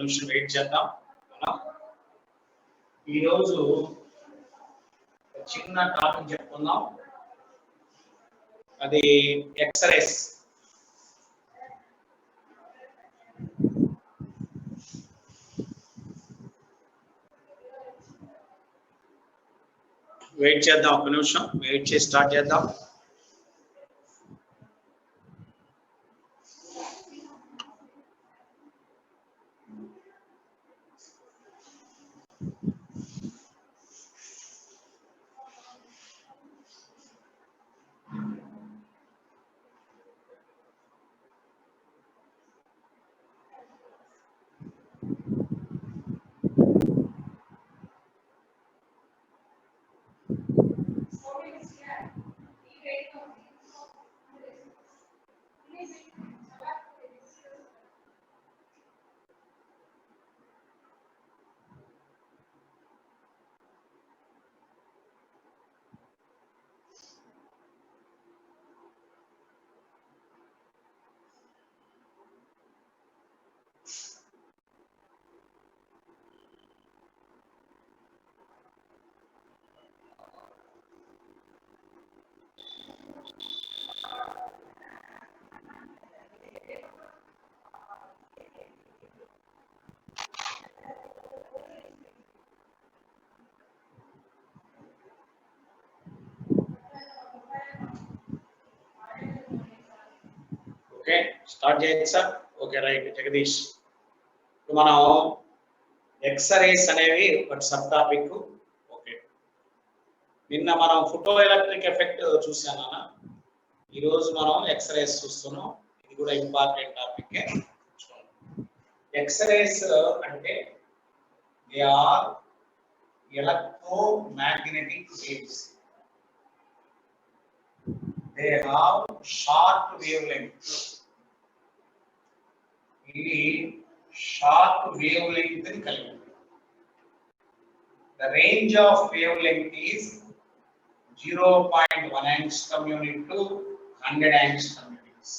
నిమిషం వెయిట్ చేద్దాం. ఈరోజు చిన్న టాపిక్ చెప్పుకుందాం. అది ఎక్సర్సైజ్. వెయిట్ చేద్దాం, ఒక నిమిషం వెయిట్ చేసి స్టార్ట్ చేద్దాం. ఓకే, స్టార్ట్ చేయొచ్చా? Okay, right. జగదీష్, మనం ఎక్స్రేస్ అనేవి ఒక సబ్ టాపిక్. ఓకే, నిన్న మనం ఫోటో ఎలక్ట్రిక్ ఎఫెక్ట్ చూసాను. ఈరోజు మనం ఎక్స్రేస్ చూస్తున్నాం. ఇది కూడా ఇంపార్టెంట్ టాపిక్. ఎక్స్రేస్ అంటే they are electromagnetic waves. They have short wavelength. ఇది షార్ట్ వేవ్ లెంగ్త్ ని కలిగి ఉంది. The range of wavelength is 0.1 angstrom unit to 100 angstrom units.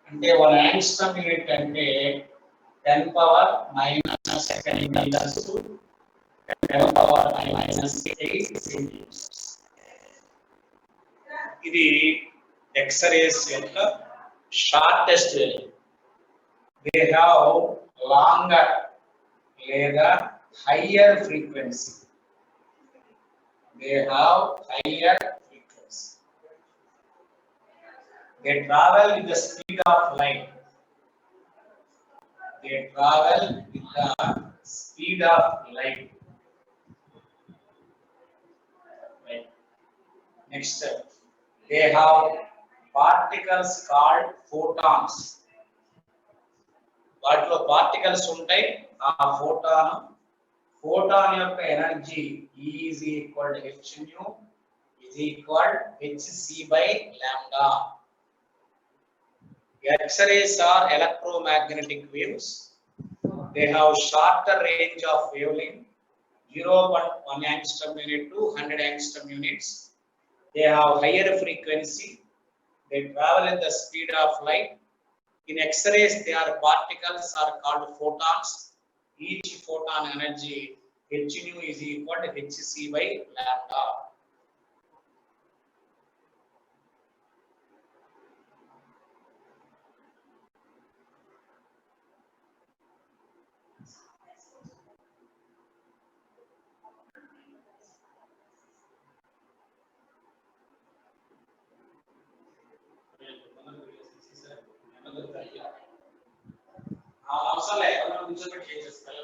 అంటే 1 angstrom unit అంటే 10 power minus 10 meters to 10 power minus 8 centimeters. ఇది X-rays యొక్క shortest wave. They have longer లేదా higher frequency. They have higher frequency. They travel with the speed of light. They travel with the speed of light. Next, they have particles called photons. వాటిలో particles ఉంటాయి. ఆ photon యొక్క energy is equal to h nu is equal hc by lambda. X-rays are electromagnetic waves. They have shorter range of wavelength, 0.1 angstrom unit to 100 angstrom units. They have higher frequency. They travel at the speed of light. In X-rays, they are particles are called photons. Each photon energy h nu is equal to hc by lambda. అవసరం లేదు, మనం కూర్చోబెట్టి చేసేస్తాం.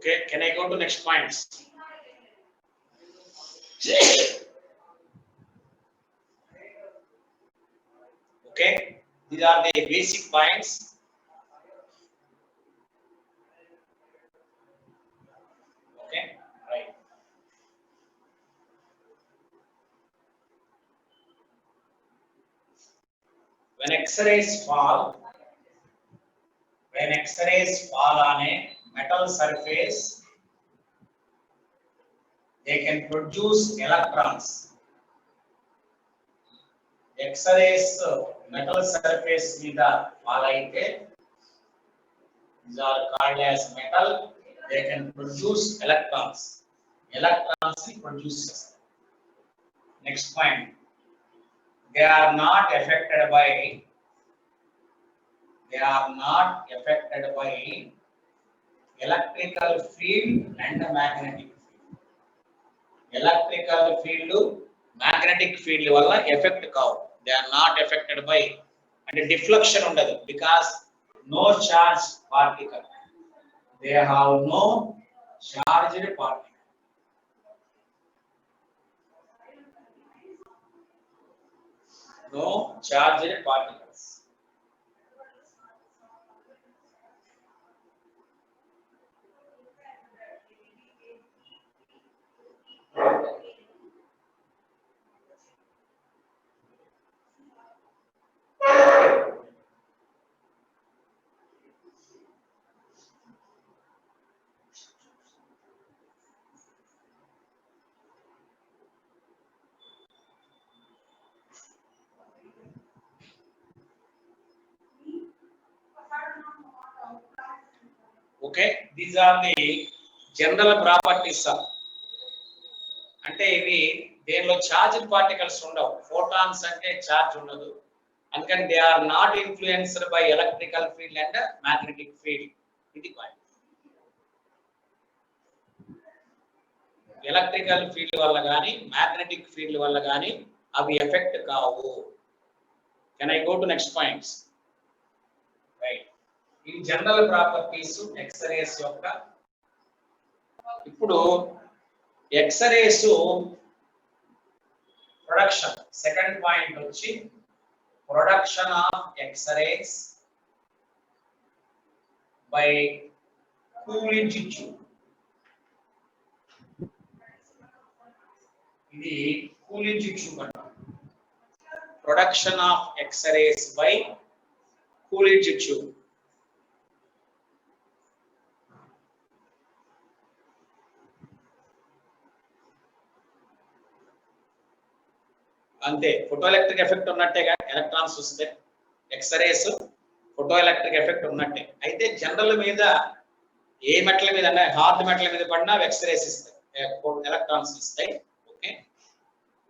Okay, can I go to next points? Okay, these are the basic points. Okay, right. When X-rays fall on a metal surface, they can produce electrons. X-rays metal surface మీద fall అయితే, these are called as metal. They can produce electrons. Electrons produce. Next point. They are not affected by electrical field and magnetic field. Electrical field, magnetic field వల్ల effect కావు. They are not affected by, and deflection ఉండదు because no charge particle. They have no charged particle. No charged particles. Okay, these are the general properties of, అంటే ఇవి దేనిలో charged particles ఉండవు. Photons అంటే charge ఉండదు, అందుకని they are not influenced by electrical field and magnetic field. ఇది point. Electrical field వల్ల కానీ మ్యాగ్నెటిక్ ఫీల్డ్ వల్ల కానీ అవి ఎఫెక్ట్ కావు. Can I go to next points? Right, ఈ జనరల్ ప్రాపర్టీస్ ఎక్స్రేస్ యొక్క. ఇప్పుడు ఎక్స్రేస్ ప్రొడక్షన్, సెకండ్ పాయింట్ వచ్చి production of x rays by cooling tube. ఇది కూలింగ్ ట్యూబ్ అంట. Production of x rays by cooling tube. అంతే, ఫోటో ఎలక్ట్రిక్ ఎఫెక్ట్ ఉన్నట్టేగా ఎలక్ట్రాన్స్ వస్తే. X-rays photo electric effect ఉన్నట్టే. అయితే జనరల్ మీద ఏ మెటల్ మీద అన్నా, హార్డ్ మెటల్ మీద పడినా ఎక్స్రేస్ ఇస్తాయి, ఎలక్ట్రాన్స్ ఇస్తాయి. ఓకే,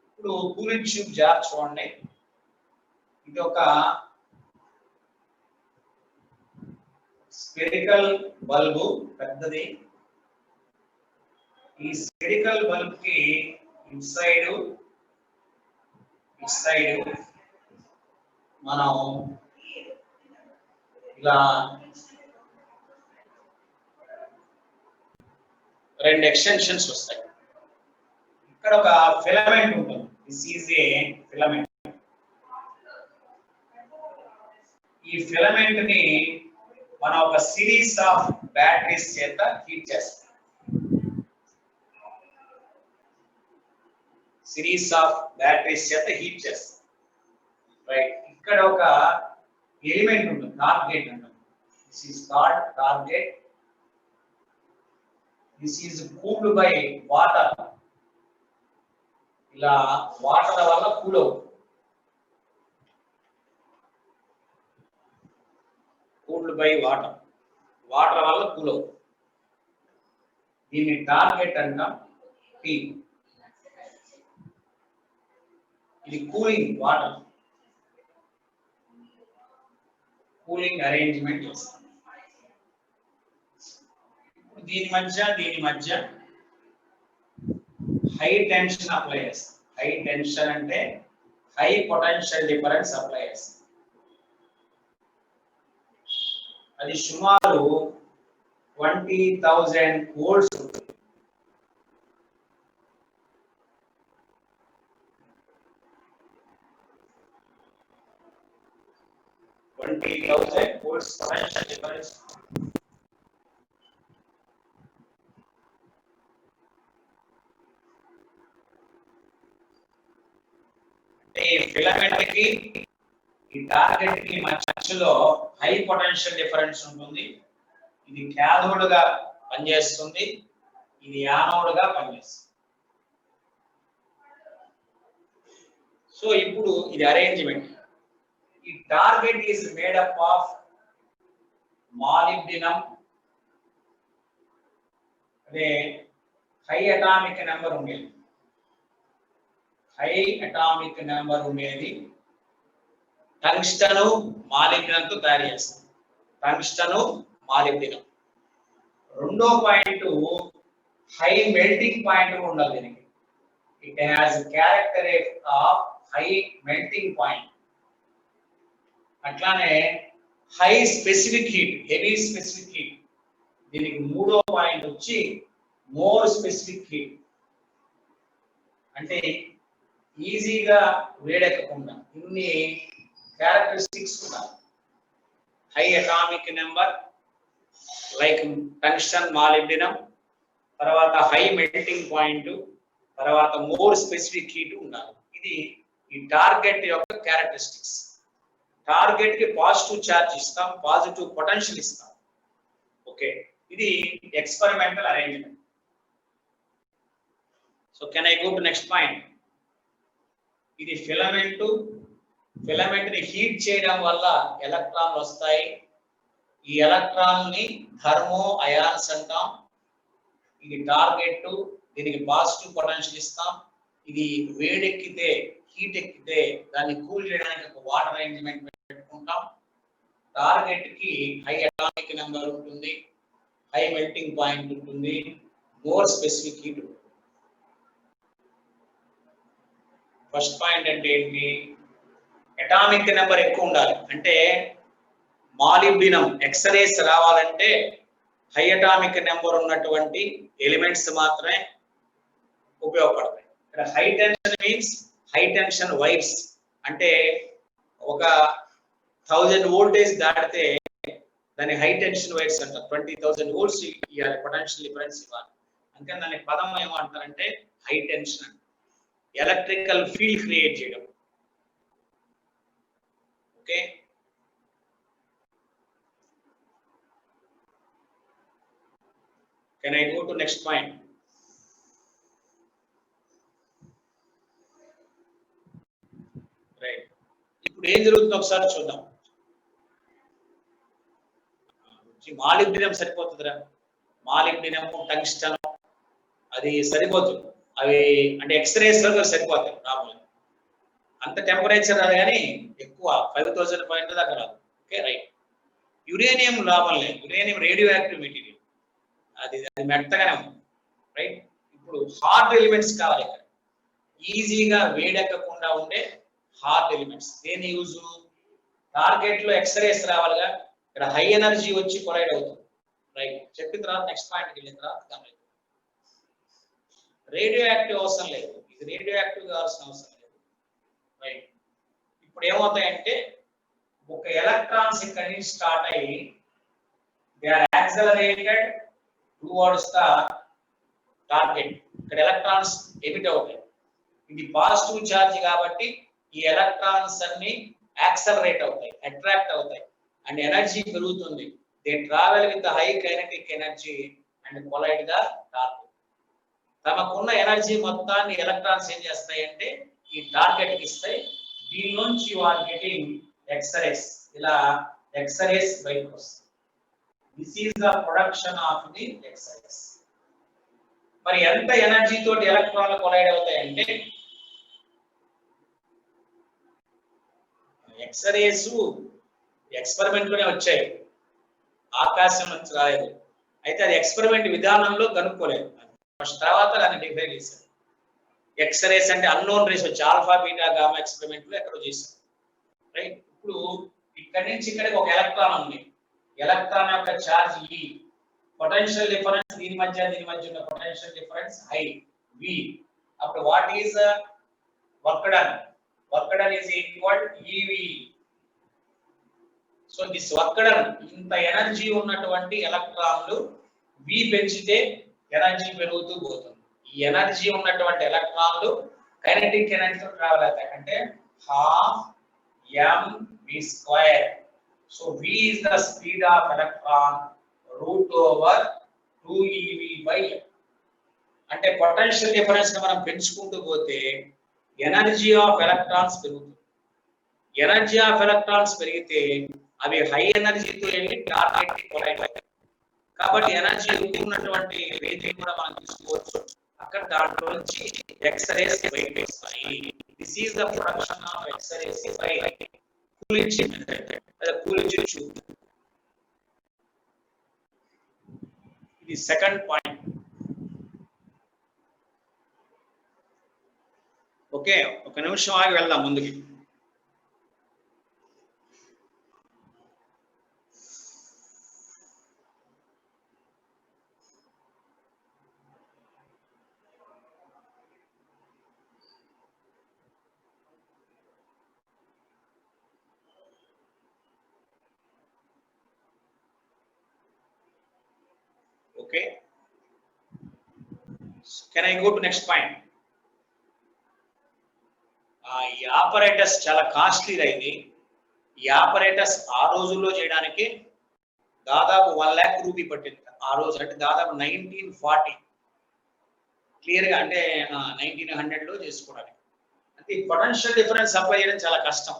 ఇప్పుడు కూలింగ్ ట్యూబ్ జార్ చూడండి. ఇది ఒక స్పెరికల్ బల్బు, పెద్దది. ఈ స్పెరికల్ బల్బ్ కి ఇన్సైడ్ మనం ఇలా రెండు ఎక్స్టెన్షన్స్ వస్తాయి. ఇక్కడ ఒక ఫిలమెంట్ ఉంటుంది. This is a filament. ఈ ఫిలమెంట్ ని మనం ఒక సిరీస్ ఆఫ్ బ్యాటరీస్ చేత హీట్ చేస్తాం. సిరీస్ ఆఫ్ బ్యాటరీస్ చేత హీట్ చేస్తాం. రైట్, ఇక్కడ ఒక ఎలిమెంట్ ఉంటుంది, టార్గెట్ అంటాం. This is called target. This is cooled by water. ఇలా వాటర్ వల్ల కూల్ అవుతుంది. కూల్డ్ బై వాటర్, వాటర్ వల్ల కూల్ అవుతుంది. దీన్ని టార్గెట్ అంటాం. టీ, ఇది కూలింగ్ వాటర్, కూలింగ్ అరేంజ్మెంట్ చేస్తాం. దీని మధ్య హై టెన్షన్ అప్లై చేస్తాం. హై టెన్షన్ అంటే హై పొటెన్షియల్ డిఫరెన్స్ అప్లై చేస్తాం. అది సుమారు 20,000 వోల్ట్స్ ఉంటుంది. 20,000 volts potential difference. ఈ ఫిలమెంట్ కి ఈ టార్గెట్ కి మధ్యలో హై పొటెన్షియల్ డిఫరెన్స్ ఉంటుంది. ఇది క్యాథోడ్ గా పనిచేస్తుంది, ఇది యానోడ్ గా పనిచేస్తుంది. సో ఇప్పుడు ఇది అరేంజ్మెంట్. ఈ target is made up of molybdenum, అదే హై అటామిక్ నెంబర్ ఉండేది, హై అటామిక్ నెంబర్ ఉండేది టంగ్స్టన్ మాలిబ్డినంతో తయారు చేస్తుంది. Tungsten molybdenum. రెండో పాయింట్ హై మెల్టింగ్ పాయింట్ ఉండాలి దీనికి. It has character of high melting point. అట్లానే high specific heat, heavy specific heat. దీనికి మూడో పాయింట్ వచ్చి మోర్ స్పెసిఫిక్ హీట్. అంటే ఈజీగా వేడెక్కకుండా ఇన్ని క్యారెక్టరిస్టిక్స్ ఉన్నాయి. High atomic number like tungsten molybdenum, తర్వాత హై మెల్టింగ్ పాయింట్, తర్వాత మోర్ స్పెసిఫిక్ హీట్ ఉండాలి. ఇది ఈ టార్గెట్ యొక్క క్యారెక్టరిస్టిక్స్. టార్గెట్ కి పాజిటివ్ ఛార్జ్ ఇస్తాం, పాజిటివ్ పొటెన్షియల్ ఇస్తాం. ఓకే, ఇది experimental arrangement. So can I go to next point. ఇది ఫిలమెంట్. ఫిలమెంట్ ని హీట్ చేయడం వల్ల ఎలక్ట్రాన్లు వస్తాయి. ఈ ఎలక్ట్రాన్ ని థర్మో అయాన్స్ అంటాం. ఇది టార్గెట్, దీనికి పాజిటివ్ పొటెన్షియల్ ఇస్తాం. ఇది వేడెక్కితే, హీట్ ఎక్కితే దాన్ని కూల్ చేయడానికి ఒక వాటర్ అరేంజ్మెంట్ పెట్టుకుంటాం. టార్గెట్ కి హై అటామిక్ నెంబర్ ఉంటుంది, హై మెల్టింగ్ పాయింట్ ఉంటుంది, మోర్ స్పెసిఫిక్ హీట్ ఉంటుంది. ఫస్ట్ పాయింట్ అంటే ఏంటి? అటామిక్ నెంబర్ ఎక్కువ ఉండాలి. అంటే మాలిబ్డినం ఎక్స్రేస్ రావాలంటే హై అటామిక్ నెంబర్ ఉన్నటువంటి ఎలిమెంట్స్ మాత్రమే ఉపయోగపడతాయి. ఇక్కడ high tension means high tension wires. అంటే ఒక 1000 వోల్టేజ్ దాటితే దాన్ని హై టెన్షన్ వైర్స్ అంటారు. 20,000 వోల్ట్స్ ఇవ్వాలి, పొటెన్షియల్ డిఫరెన్స్ ఇవ్వాలి. అందుకని దాని పదం ఏమంటారంటే high tension. Electrical field create చేయడం. Okay, can I go to next point? Right, ఇప్పుడు ఏం జరుగుతుందో ఒకసారి చూద్దాం. మాలిబ్డినం సరిపోతుందిరా. మాలిబ్డినం, టంగ్స్టన్ అది సరిపోతుంది. అవి అంటే ఎక్స్రేస్ సరిపోతాయి. రాబోయే అంత టెంపరేచర్ రాదు, కానీ ఎక్కువ 5000 పాయింట్ దాకా రాదు. Okay, right. యురేనియం లాభం లేదు. యురేనియం రేడియో యాక్టివ్ మెటీరియల్, అది మెత్తగానే ఉంది. రైట్, ఇప్పుడు హార్డ్ ఎలిమెంట్స్ కావాలి. ఇక్కడ ఈజీగా వేడెక్కకుండా ఉండే హార్డ్ ఎలిమెంట్స్. దేని యూజ్? టార్గెట్ లో ఎక్స్రేస్ రావాలిగా. ఇక్కడ హై ఎనర్జీ వచ్చి కొలైడ్ అవుతుంది. రైట్, చెప్పిన తర్వాత నెక్స్ట్ పాయింట్కి వెళ్ళిన తర్వాత రేడియో యాక్టివ్ అవసరం లేదు. ఇది రేడియో యాక్టివ్ కావాల్సిన అవసరం లేదు. రైట్, ఇప్పుడు ఏమవుతాయంటే ఒక ఎలక్ట్రాన్స్ ఇక్కడి నుంచి స్టార్ట్ అయ్యి they are accelerated towards the target. ఇక్కడ ఎలక్ట్రాన్స్ ఎమిట్ అవుతాయి. ఇది పాజిటివ్ ఛార్జ్ కాబట్టి ఈ ఎలక్ట్రాన్స్ అన్ని యాక్సలరేట్ అవుతాయి, అట్రాక్ట్ అవుతాయి, అండ్ ఎనర్జీ పెరుగుతుంది. They travel with high kinetic energy and collide the target. తమకున్న ఎనర్జీ మొత్తాన్ని ఎలక్ట్రాన్స్ ఏం చేస్తాయి అంటే ఈ టార్గెట్ కి ఇస్తాయి. దీని నుంచి యు ఆర్ గెటింగ్ ఎక్స్రేస్. ఇలా ఎక్స్రేస్ బయటకు వస్తాయి. This is the production of the X-rays. మరి ఎంత ఎనర్జీ తోటి ఎలక్ట్రాన్లు కొలైడ్ అవుతాయి అంటే ఎక్స్రేస్ ఎక్స్పెరిమెంట్ లోనే వచ్చాయి, ఆకాశం నుంచి రాలేదు. అయితే అది ఎక్స్పెరిమెంట్ విధానంలో కనుక్కోలేదు. ఫస్ట్ తర్వాత దాన్ని డిఫైన్ చేశారు. ఎక్స్రేస్ అంటే అన్నోన్ రేస్ వచ్చి ఆల్ఫా, బీటా, గామా ఎక్స్పెరిమెంట్ లో ఎక్కడో చేశారు. రైట్, ఇప్పుడు ఇక్కడి నుంచి ఇక్కడికి ఒక ఎలక్ట్రాన్ ఉంది. ఎలక్ట్రాన్ యొక్క ఛార్జ్ E. పొటెన్షియల్ డిఫరెన్స్ దీని మధ్య ఉన్న పొటెన్షియల్ డిఫరెన్స్ I V. అప్పుడు what is work done? Work done is equal EV. So this work done, ఇంత ఎనర్జీ ఉన్నటువంటి ఎలక్ట్రాన్లు V పెంచితే ఎనర్జీ పెరుగుతూ పోతుంది. ఈ ఎనర్జీ ఉన్నటువంటి ఎలక్ట్రాన్లు కైనెటిక్ ఎనర్జీతో ట్రావెల్ అవుతాయి. అంటే half mv². So v is the speed of electron √2ev/m. అంటే పొటెన్షియల్ డిఫరెన్స్ ని మనం పెంచుకుంటూ పోతే ఎనర్జీ ఆఫ్ ఎలక్ట్రాన్స్ పెరుగుతుంది. ఎనర్జీ ఆఫ్ ఎలక్ట్రాన్స్ పెరిగితే అవి హై ఎనర్జీతో వెళ్ళి టార్గెట్ కి కొలైడ్ అవుతాయి. కాబట్టి ఎనర్జీ ఎక్కువ ఉన్నటువంటి రేంజ్ కూడా మనం తీసుకోవచ్చు. అక్కడ దాంట్లో నుంచి ఎక్స్రేస్ బయటకు వస్తాయి. This is the production of x rays by cooling method లేదా కూలింగ్ ట్యూబ్. ఇది సెకండ్ పాయింట్. ఓకే, ఒక నిమిషం ఆగి వెళ్దాం ముందుకి. Okay, can I go to next point? ఈ ఆపరేటర్స్ చాలా కాస్ట్లీ అయింది. ఈ ఆపరేటర్స్ ఆ రోజుల్లో చేయడానికి దాదాపు 1 lakh రూపీ పట్టింది ఆ రోజు. అంటే దాదాపు 1940 క్లియర్ గా, అంటే 1900 లో చేసుకోవడానికి. అంటే ఈ పొటెన్షియల్ డిఫరెన్స్ సప్లై చేయడం చాలా కష్టం.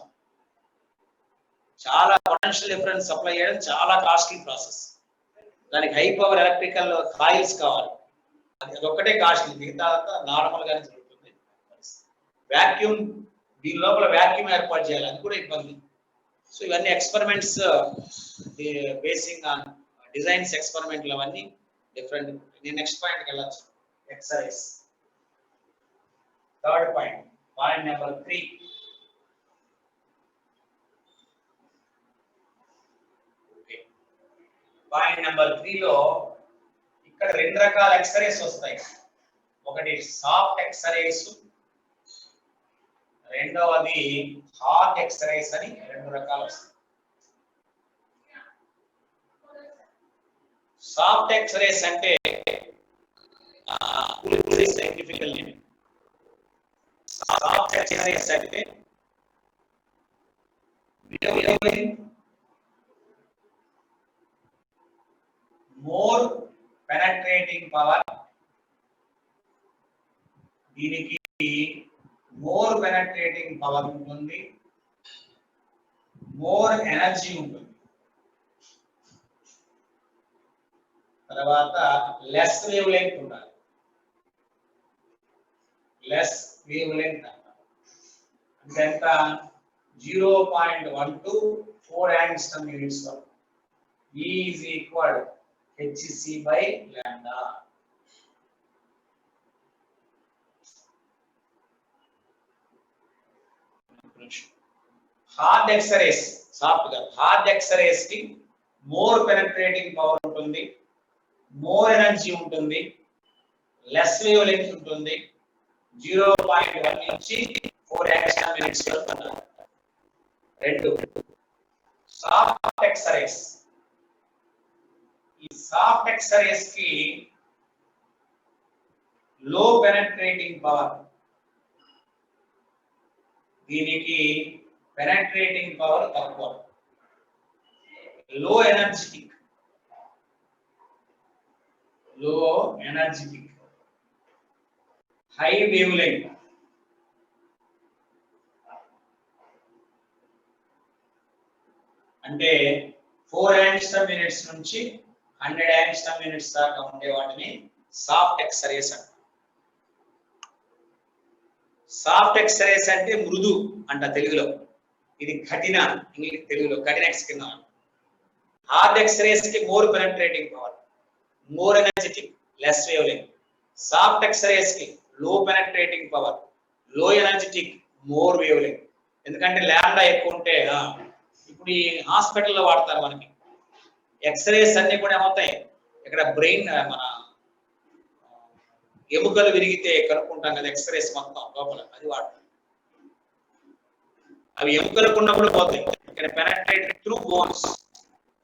చాలా పొటెన్షియల్ డిఫరెన్స్ సప్లై చేయడం చాలా కాస్ట్లీ ప్రాసెస్. దానికి హై పవర్ ఎలక్ట్రికల్ కాయిల్స్ కావాలి. అది ఒక్కటే కాస్ట్లీ, మిగతా నార్మల్ గానే జరుగుతుంది. వాక్యూమ్, దీని లోపల వాక్యూమ్ ఏర్పాటు చేయాలి, అది కూడా ఇబ్బంది. సో ఇవన్నీ ఎక్స్పెరిమెంట్స్ బేసింగ్ ఆన్ డిజైన్స్ ఎక్స్పెరిమెంట్లు అవన్నీ డిఫరెంట్. నేను నెక్స్ట్ పాయింట్కి వెళ్ళచ్చు. Exercise third point, point number 3. Point number 3 లో ఇక్కడ 2 రకాల ఎక్స్రేస్ వస్తాయి. ఒకటి సాఫ్ట్ ఎక్స్రేస్, రెండవది హార్డ్ ఎక్స్రేస్ అని 2 రకాలు వస్తాయి. సాఫ్ట్ ఎక్స్రేస్ అంటే సైంటిఫికల్ నేమ్. సాఫ్ట్ ఎక్స్రేస్ అంటే more penetrating power. దీనికి more penetrating power ఉంటుంది, more energy ఉంటుంది, తర్వాత less wavelength ఉండాలి. less wavelength అంటే ఎంత? 0.12 4 angstrom units వరకు. E is equal hc/λ. Hard x rays, soft గా హార్డ్ ఎక్స్రేస్ కి మోర్ పెనట్రేటింగ్ పవర్ ఉంటుంది, మోర్ ఎనర్జీ ఉంటుంది, లెస్ వేవ్ లెంగ్త్ ఉంటుంది. 0.1 నుంచి 4 angstrom units వరకు ఉంటుంది. 2 సాఫ్ట్ ఎక్స్రేస్. ఈ సాఫ్ట్ ఎక్స్రేస్ కి లో పెనట్రేటింగ్ పవర్, దీనికి పెనట్రేటింగ్ పవర్ తక్కువ, low energetic, high wave length. అంటే 4 angstrom units నుంచి 100 angstrom units దాకా ఉండే వాటిని సాఫ్ట్ ఎక్స్రేస్ అంటారు. సాఫ్ట్ ఎక్స్రేస్ అంటే మృదు అంట తెలుగులో, ఇది కఠిన ఇంగ్లీష్ తెలుగులో కఠిన కింద. హార్డ్ ఎక్స్రేస్ కి more penetrating power, more energetic, less wavelength. Soft x rays కి low penetrating power, low energetic, more wavelength. ఎందుకంటే లాంబ్డా ఎక్కువ ఉంటే, ఇప్పుడు ఈ హాస్పిటల్లో వాడతారు మనకి ఎక్స్రేస్ అన్ని కూడా ఏమవుతాయి, ఇక్కడ బ్రెయిన్ మన ఎముకలు విరిగితే కనుక్కుంటాం కదా ఎక్స్రేస్ మొత్తం లోపల, అది వాడతాం. అవి ఎముకలకు ఉన్నప్పుడు పోతాయి. ఇక్కడ పెనట్రేట్ త్రూ బోన్స్,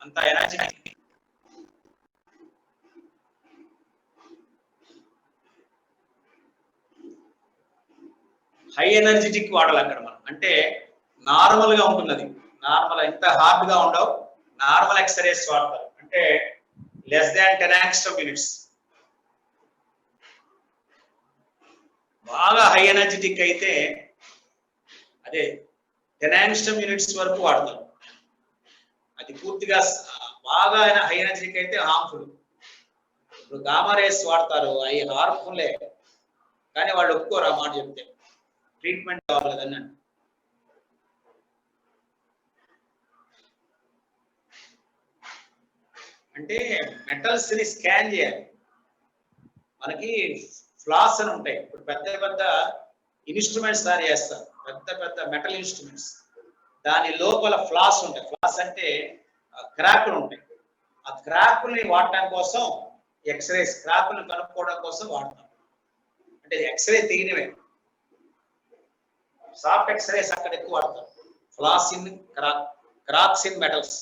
అంత ఎనర్జెటిక్. హై ఎనర్జెటిక్ వాడాలి అక్కడ మనం. అంటే నార్మల్ గా ఉంటుంది, అది నార్మల్, ఇంత హార్డ్ గా ఉండవు, నార్మల్ ఎక్స్రేస్ వాడతారు. అంటే లెస్ దాన్ 10 angstrom units. బాగా హై ఎనర్జెటిక్ అయితే అదే 10 angstrom units వరకు వాడతారు. అది పూర్తిగా బాగా హై ఎనర్జెటిక్ అయితే హార్మ్ఫుల్. ఇప్పుడు గామా రేస్ వాడతారు, అవి హార్మ్ఫుల్లే, కానీ వాళ్ళు ఒప్పుకోరు ఆ మాట చెప్తే. ట్రీట్మెంట్ కావాలి కదండి. అంటే మెటల్స్ ని స్కాన్ చేయాలి. మనకి ఫ్లాస్ అని ఉంటాయి. ఇప్పుడు పెద్ద పెద్ద ఇన్స్ట్రుమెంట్స్ తయారు చేస్తారు, పెద్ద పెద్ద మెటల్ ఇన్స్ట్రుమెంట్స్. దాని లోపల ఫ్లాస్ ఉంటాయి. ఫ్లాస్ అంటే క్రాకులు ఉంటాయి. ఆ క్రాకుల్ని వాడటం కోసం ఎక్స్రేస్, క్రాకుల్ని కనుక్కోవడం కోసం వాడతాం. అంటే ఎక్స్రే తీయడమే. సాఫ్ట్ ఎక్స్రేస్ అక్కడ ఎక్కువ వాడతారు. Flaws in cracks in metals.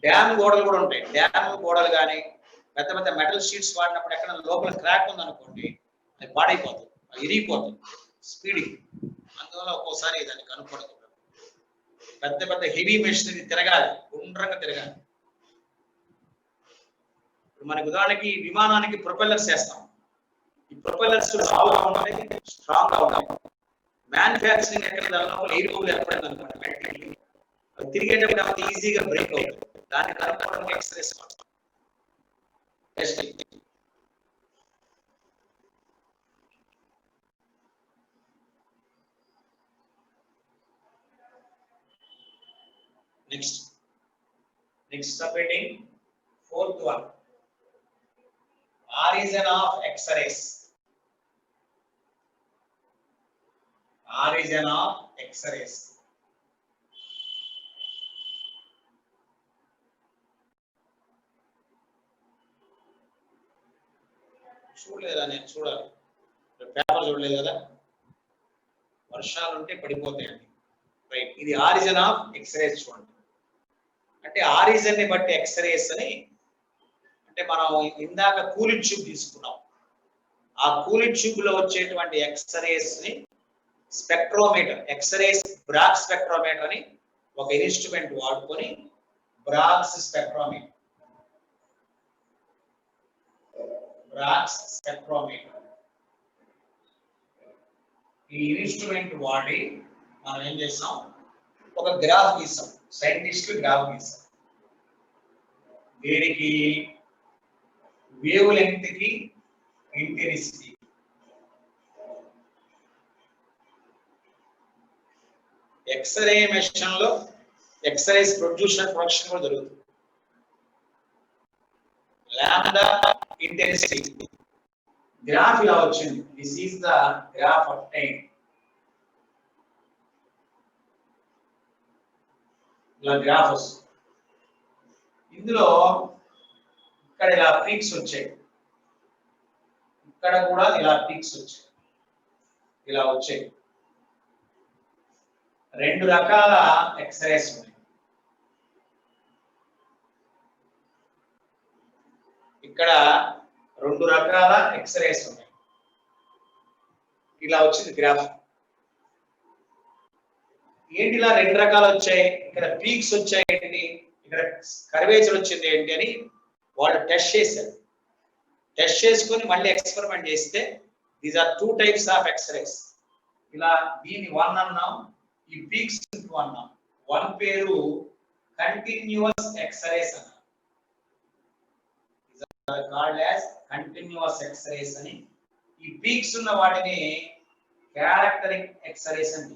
Dam గోడలు కూడా ఉంటాయి. డ్యామ్ గోడలు కానీ పెద్ద పెద్ద మెటల్ షీట్స్ వాడినప్పుడు ఎక్కడ లోపల క్రాక్ ఉందనుకోండి, అది పాడైపోతుంది, అది ఇరిగిపోతుంది స్పీడింగ్. అందువల్ల ఒక్కోసారి దాన్ని కనుక్కోవడం. పెద్ద పెద్ద హెవీ మెషినరీ తిరగాలి, గుండ్రంగా తిరగాలి. ఇప్పుడు మనకి ఉదాహరణకి విమానానికి ప్రొపెల్లర్స్ వేస్తాం. ఈ ప్రొపెల్లర్స్ లావుగా ఉంటాయి, స్ట్రాంగ్ గా ఉంటాయి. మ్యానుఫ్యాక్చరింగ్ ఎక్కడ దానిలో ఎయిర్ బబుల్ ఏర్పడింది అనుకోండి, అది తిరిగేటప్పుడు అంత ఈజీగా బ్రేక్ అవుతుంది. దాన్ని కనుక్కోవడానికి ఎక్స్రేస్ వాడతాం. Next subheading, fourth one, origin of X-rays. Origin of X-rays. చూడలేదా? నేను చూడాలి, పేపర్ చూడలేదు కదా. వర్షాలు ఉంటే పడిపోతాయండి. రైట్, ఇది ఆరిజిన్ ఆఫ్ ఎక్స్రేస్. చూడండి, అంటే ఆరిజిన్ ని బట్టి ఎక్స్రేస్ అని. అంటే మనం ఇందాక కూలింగ్ ట్యూబ్ తీసుకున్నాం. ఆ కూలింగ్ ట్యూబ్ లో వచ్చేటువంటి ఎక్స్రేస్ ని స్పెక్ట్రోమీటర్, ఎక్స్రేస్ బ్రాగ్ స్పెక్ట్రోమీటర్ అని ఒక ఇన్స్ట్రుమెంట్ వాడుకొని, బ్రాగ్స్ స్పెక్ట్రోమీటర్, బ్రాగ్స్ స్పెక్ట్రోమీటర్, ఈ ఇన్స్ట్రుమెంట్ వాడి మనం ఏం చేస్తాం, ఒక గ్రాఫ్ గీసాం. సైంటిస్టులు గ్రాఫ్ గీసాం. దీనికి వేవ్ లెంగ్త్ కి ఇంటెన్సిటీ, ఎక్స్రే మెషిన్ లో ఎక్స్రేస్ ప్రొడ్యూషన్ ప్రొడక్షన్ కూడా జరుగుతుంది. లాంబ్డా ఇంటెన్సిటీ గ్రాఫ్ ఇలా వచ్చింది. This is the graph of time. ఇలా గ్రాఫ్ వస్తుంది. ఇందులో ఇక్కడ ఇలా పీక్స్ వచ్చాయి, ఇక్కడ కూడా ఇలా పీక్స్ వచ్చాయి, ఇలా వచ్చాయి. రెండు రకాల ఎక్స్రేస్ ఉన్నాయి. ఇక్కడ రెండు రకాల ఎక్స్రేస్ ఉన్నాయి. ఇలా వచ్చింది గ్రాఫ్. ఏంటి ఇలా రెండు రకాలు వచ్చాయి? ఇక్కడ పీక్స్ వచ్చాయి ఏంటి, ఇక్కడ కర్వేచర్ వచ్చింది ఏంటి అని వాళ్ళు టెస్ట్ చేశారు. టెస్ట్ చేసుకొని మళ్ళీ ఎక్స్పెరిమెంట్ చేస్తే these are two types of x rays. ఇలా దీన్ని వన్ అన్నాం, ఈ పీక్స్ టూ అన్నాం. వన్ పేరు కంటిన్యూస్ ఎక్స్రేస్ అన్నారు, కాల్డ్ యాజ్ కంటిన్యూస్ ఎక్స్రేస్ అని. ఈ పీక్స్ ఉన్న వాటిని క్యారెక్టరిక్ ఎక్స్రేస్ అని.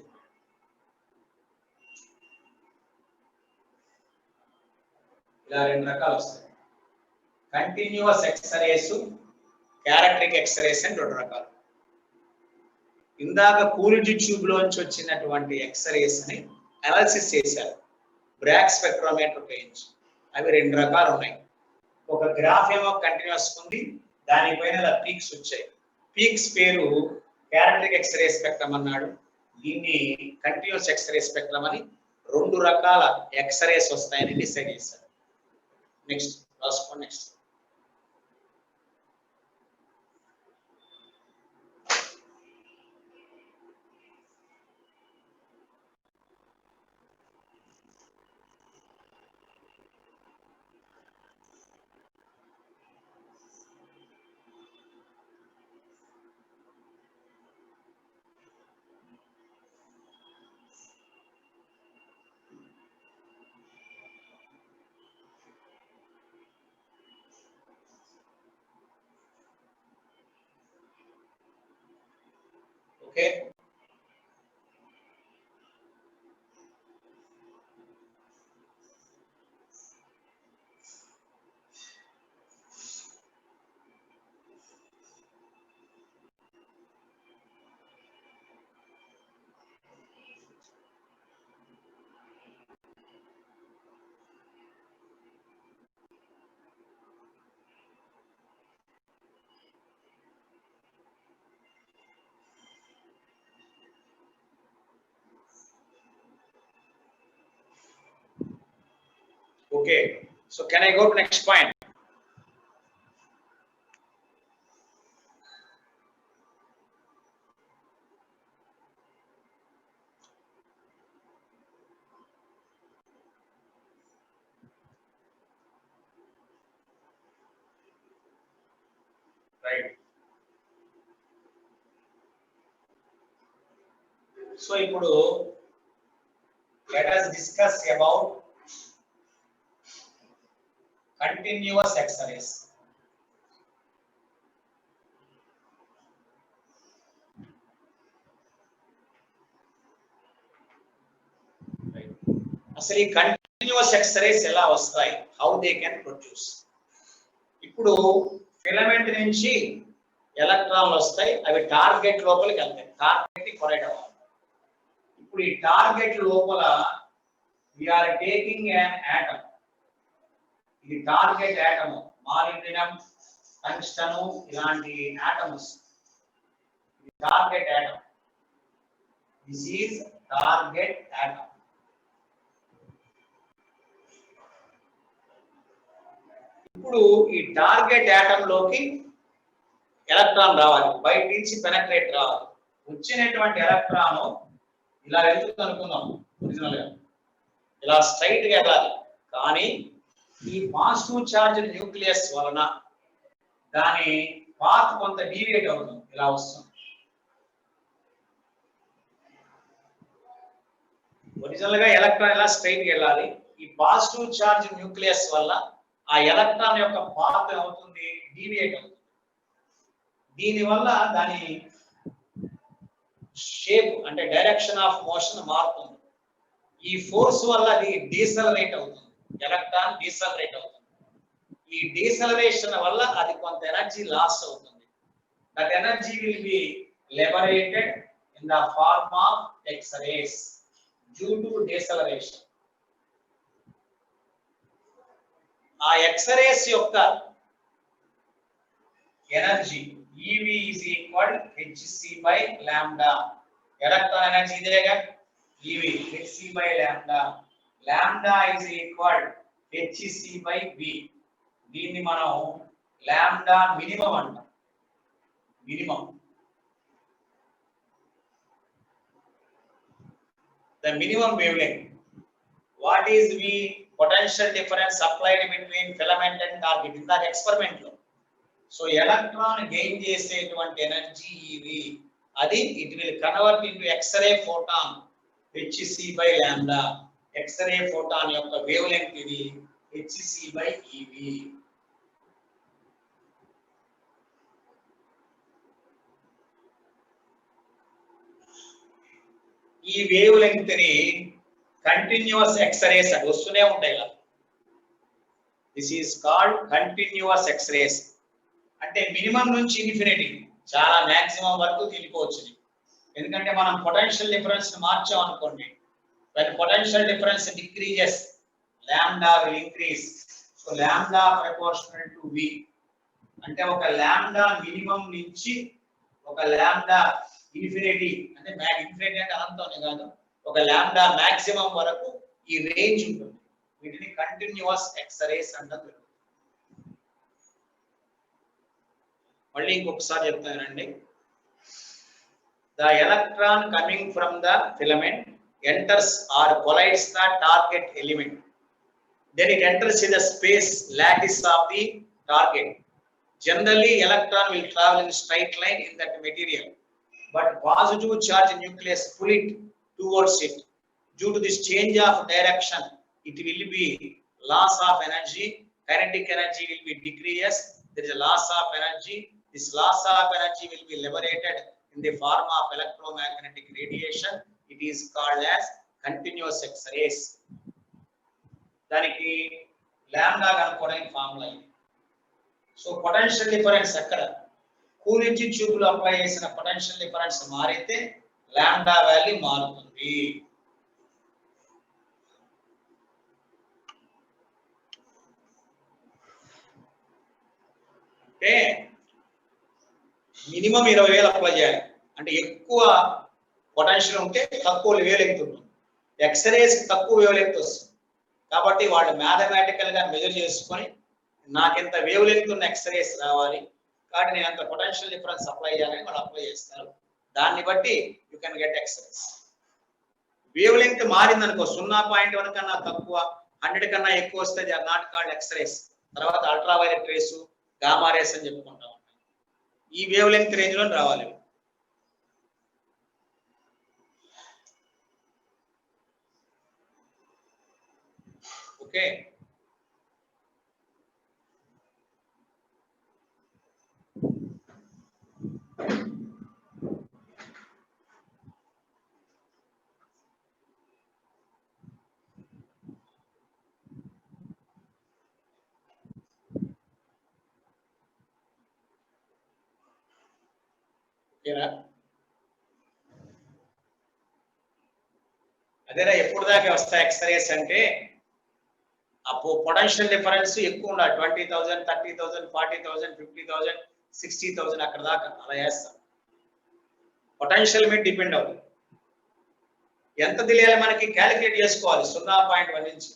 ఇలా రెండు రకాలు వస్తాయి. కంటిన్యూస్ ఎక్స్రేస్, క్యారెక్టరిక్ ఎక్స్రేస్ అని రెండు రకాలు. ఇందాక కూలింగ్ ట్యూబ్ లోంచి వచ్చినటువంటి ఎక్స్రేస్ ని అనాలిసిస్ చేశారు బ్రాగ్ స్పెక్ట్రోమీటర్ ఉపయోగించి. అవి రెండు రకాలు ఉన్నాయి. ఒక గ్రాఫ్ ఏమో కంటిన్యూస్ ఉంది, దానిపైన ఇలా పీక్స్ వచ్చాయి. పీక్స్ పేరు క్యారెక్టరిక్ ఎక్స్రే స్పెక్ట్రమ్ అన్నాడు. దీన్ని కంటిన్యూస్ ఎక్స్రే స్పెక్ట్రమ్ అని 2 రకాల ఎక్స్రేస్ వస్తాయని డిసైడ్ చేశారు. నెక్స్ట్ రాసుకోండి. Next okay. Okay, so can I go to next point? Right. So ఇప్పుడు let us discuss about continuous X-rays. అసలు ఈ కంటిన్యూస్ ఎక్స్రేస్ ఎలా వస్తాయి, హౌ దే కెన్ ప్రొడ్యూస్. ఇప్పుడు ఫిలమెంట్ నుంచి ఎలక్ట్రాన్లు వస్తాయి, అవి టార్గెట్ లోపలికి వెళ్తాయి, టార్గెట్ ని కొలైడ్ అవ్వాలి. ఇప్పుడు ఈ టార్గెట్ లోపల we are taking an atom. ఇది టార్గెట్ ఆటమ్, మాలిబ్డినం, టంగ్స్టన్, ఇలాంటి ఆటమ్స్. ఇది target atom. This is target atom. ఇప్పుడు ఈ టార్గెట్ ఆటమ్ లోకి ఎలక్ట్రాన్ రావాలి, బయట నుంచి పెనట్రేట్ రావాలి. వచ్చినటువంటి ఎలక్ట్రాన్ ఇలా వెళ్తుంది అనుకుందాం, ఒరిజినల్ గా ఇలా స్ట్రైట్ గా వెళ్ళాలి. కానీ ఈ పాజిటివ్ చార్జ్ న్యూక్లియస్ వలన దాని పాత్ కొంత డీవియేట్ అవుతుంది, ఇలా వస్తుంది. ఒరిజినల్ గా ఎలక్ట్రాన్ ఇలా స్ట్రైట్ గా వెళ్ళాలి. ఈ పాజిటివ్ చార్జ్ న్యూక్లియస్ వల్ల ఆ ఎలక్ట్రాన్ యొక్క పాత్ అవుతుంది, డీవియేట్ అవుతుంది. దీని వల్ల దాని షేప్ అంటే డైరెక్షన్ ఆఫ్ మోషన్ మారుతుంది. ఈ ఫోర్స్ వల్ల అది డీసెలరేట్ అవుతుంది, ఎలక్ట్రాన్ డీసెలరేట్ అవుతుంది. ఈ డీసెలరేషన్ వల్ల అది కొంత ఎనర్జీ లాస్ అవుతుంది. That energy will be liberated in the form of X-rays due to deceleration. ఆ ఎక్స్-రేస్ యొక్క energy EV is equal hc by lambda. Electron energy ఇదేగా, EV hc by lambda. Lambda is equal hc by v. దీన్ని మనం lambda minimum అంటాం, minimum. The minimum wavelength. What is the potential difference applied between filament and target in the experiment లో? So electron gain చేసేటువంటి energy ఇవి, అది it will convert into x ray photon hc by lambda. X ray photon యొక్క wavelength ఇది hc by ev. ఈ wavelength ని continuous x rays అని వస్తూనే ఉంటాయి కదా. This is called continuous x rays. అంటే మినిమం నుంచి ఇన్ఫినిటీ, చాలా మాక్సిమం వరకు తీసుకోవచ్చు. ఎందుకంటే మనం పొటెన్షియల్ డిఫరెన్స్ మార్చాం అనుకోండి, when potential difference decreases, lambda will increase. So lambda proportional to v. అంటే ఒక లాంబ్డా మినిమం నుంచి ఒక లాంబ్డా ఇన్ఫినిటీ, అంటే ఇన్ఫినిటీ అంటే అనంతం కాదు, ఒక లాంబ్డా మాక్సిమం వరకు ఈ రేంజ్ ఉంటుంది. వీటిని కంటిన్యూస్ ఎక్స్రేస్ అంటారు. మళ్ళీ ఇంకొకసారి చెప్తానండి. The electron coming from the filament enters or collides the target element. Then it enters in the space lattice of the target. Generally, electron will travel in a straight line in that material, but positive charge nucleus pull it towards it. Due to this change of direction, it will be loss of energy. Kinetic energy will be decreased. There is a loss of energy. This loss of energy will be liberated in the form of electromagnetic radiation. It is called as continuous X-rays. దానికి lambda కనుక్కోవడానికి formula ఇది. So potential difference అక్కడ cooling tube లో apply చేసిన potential difference మారితే lambda value మారుతుంది. అంటే minimum 20,000 apply చేయాలి. అంటే ఎక్కువ పొటెన్షియల్ ఉంటే తక్కువ వేవ్ లెంగ్త్ ఉంటుంది. ఎక్స్రేస్ తక్కువ వేవ్ లెంగ్త్ వస్తుంది. కాబట్టి వాళ్ళు మ్యాథమెటికల్ గా మెజర్ చేసుకొని నాకెంత వేవ్ లెంగ్త్ ఉన్న ఎక్స్రేస్ రావాలి, కాబట్టి నేను అంత పొటెన్షియల్ డిఫరెన్స్ అప్లై చేయాలని వాళ్ళు అప్లై చేస్తారు. దాన్ని బట్టి you can get X-rays. Wavelength మారింది అనుకో, 0.1 కన్నా తక్కువ, 100 కన్నా ఎక్కువ వస్తే they are not called X-rays. తర్వాత ultraviolet rays, gamma rays అని చెప్పుకుంటాం. ఈ వేవ్ లెంగ్త్ రేంజ్ లో రావాలి. ఓకే, అదేనా ఎప్పుడు దాకా వస్తాయి ఎక్స్రేస్ అంటే అప్పుడు పొటెన్షియల్ డిఫరెన్స్ ఎక్కువ ఉండాలి. 20,000, 30,000, 40,000, 50,000, 60,000 అక్కడ దాకా అలా చేస్తాం. పొటెన్షియల్ మీద డిపెండ్ అవుతుంది. ఎంత తెలియాలి మనకి క్యాలిక్యులేట్ చేసుకోవాలి. 0.1 నుంచి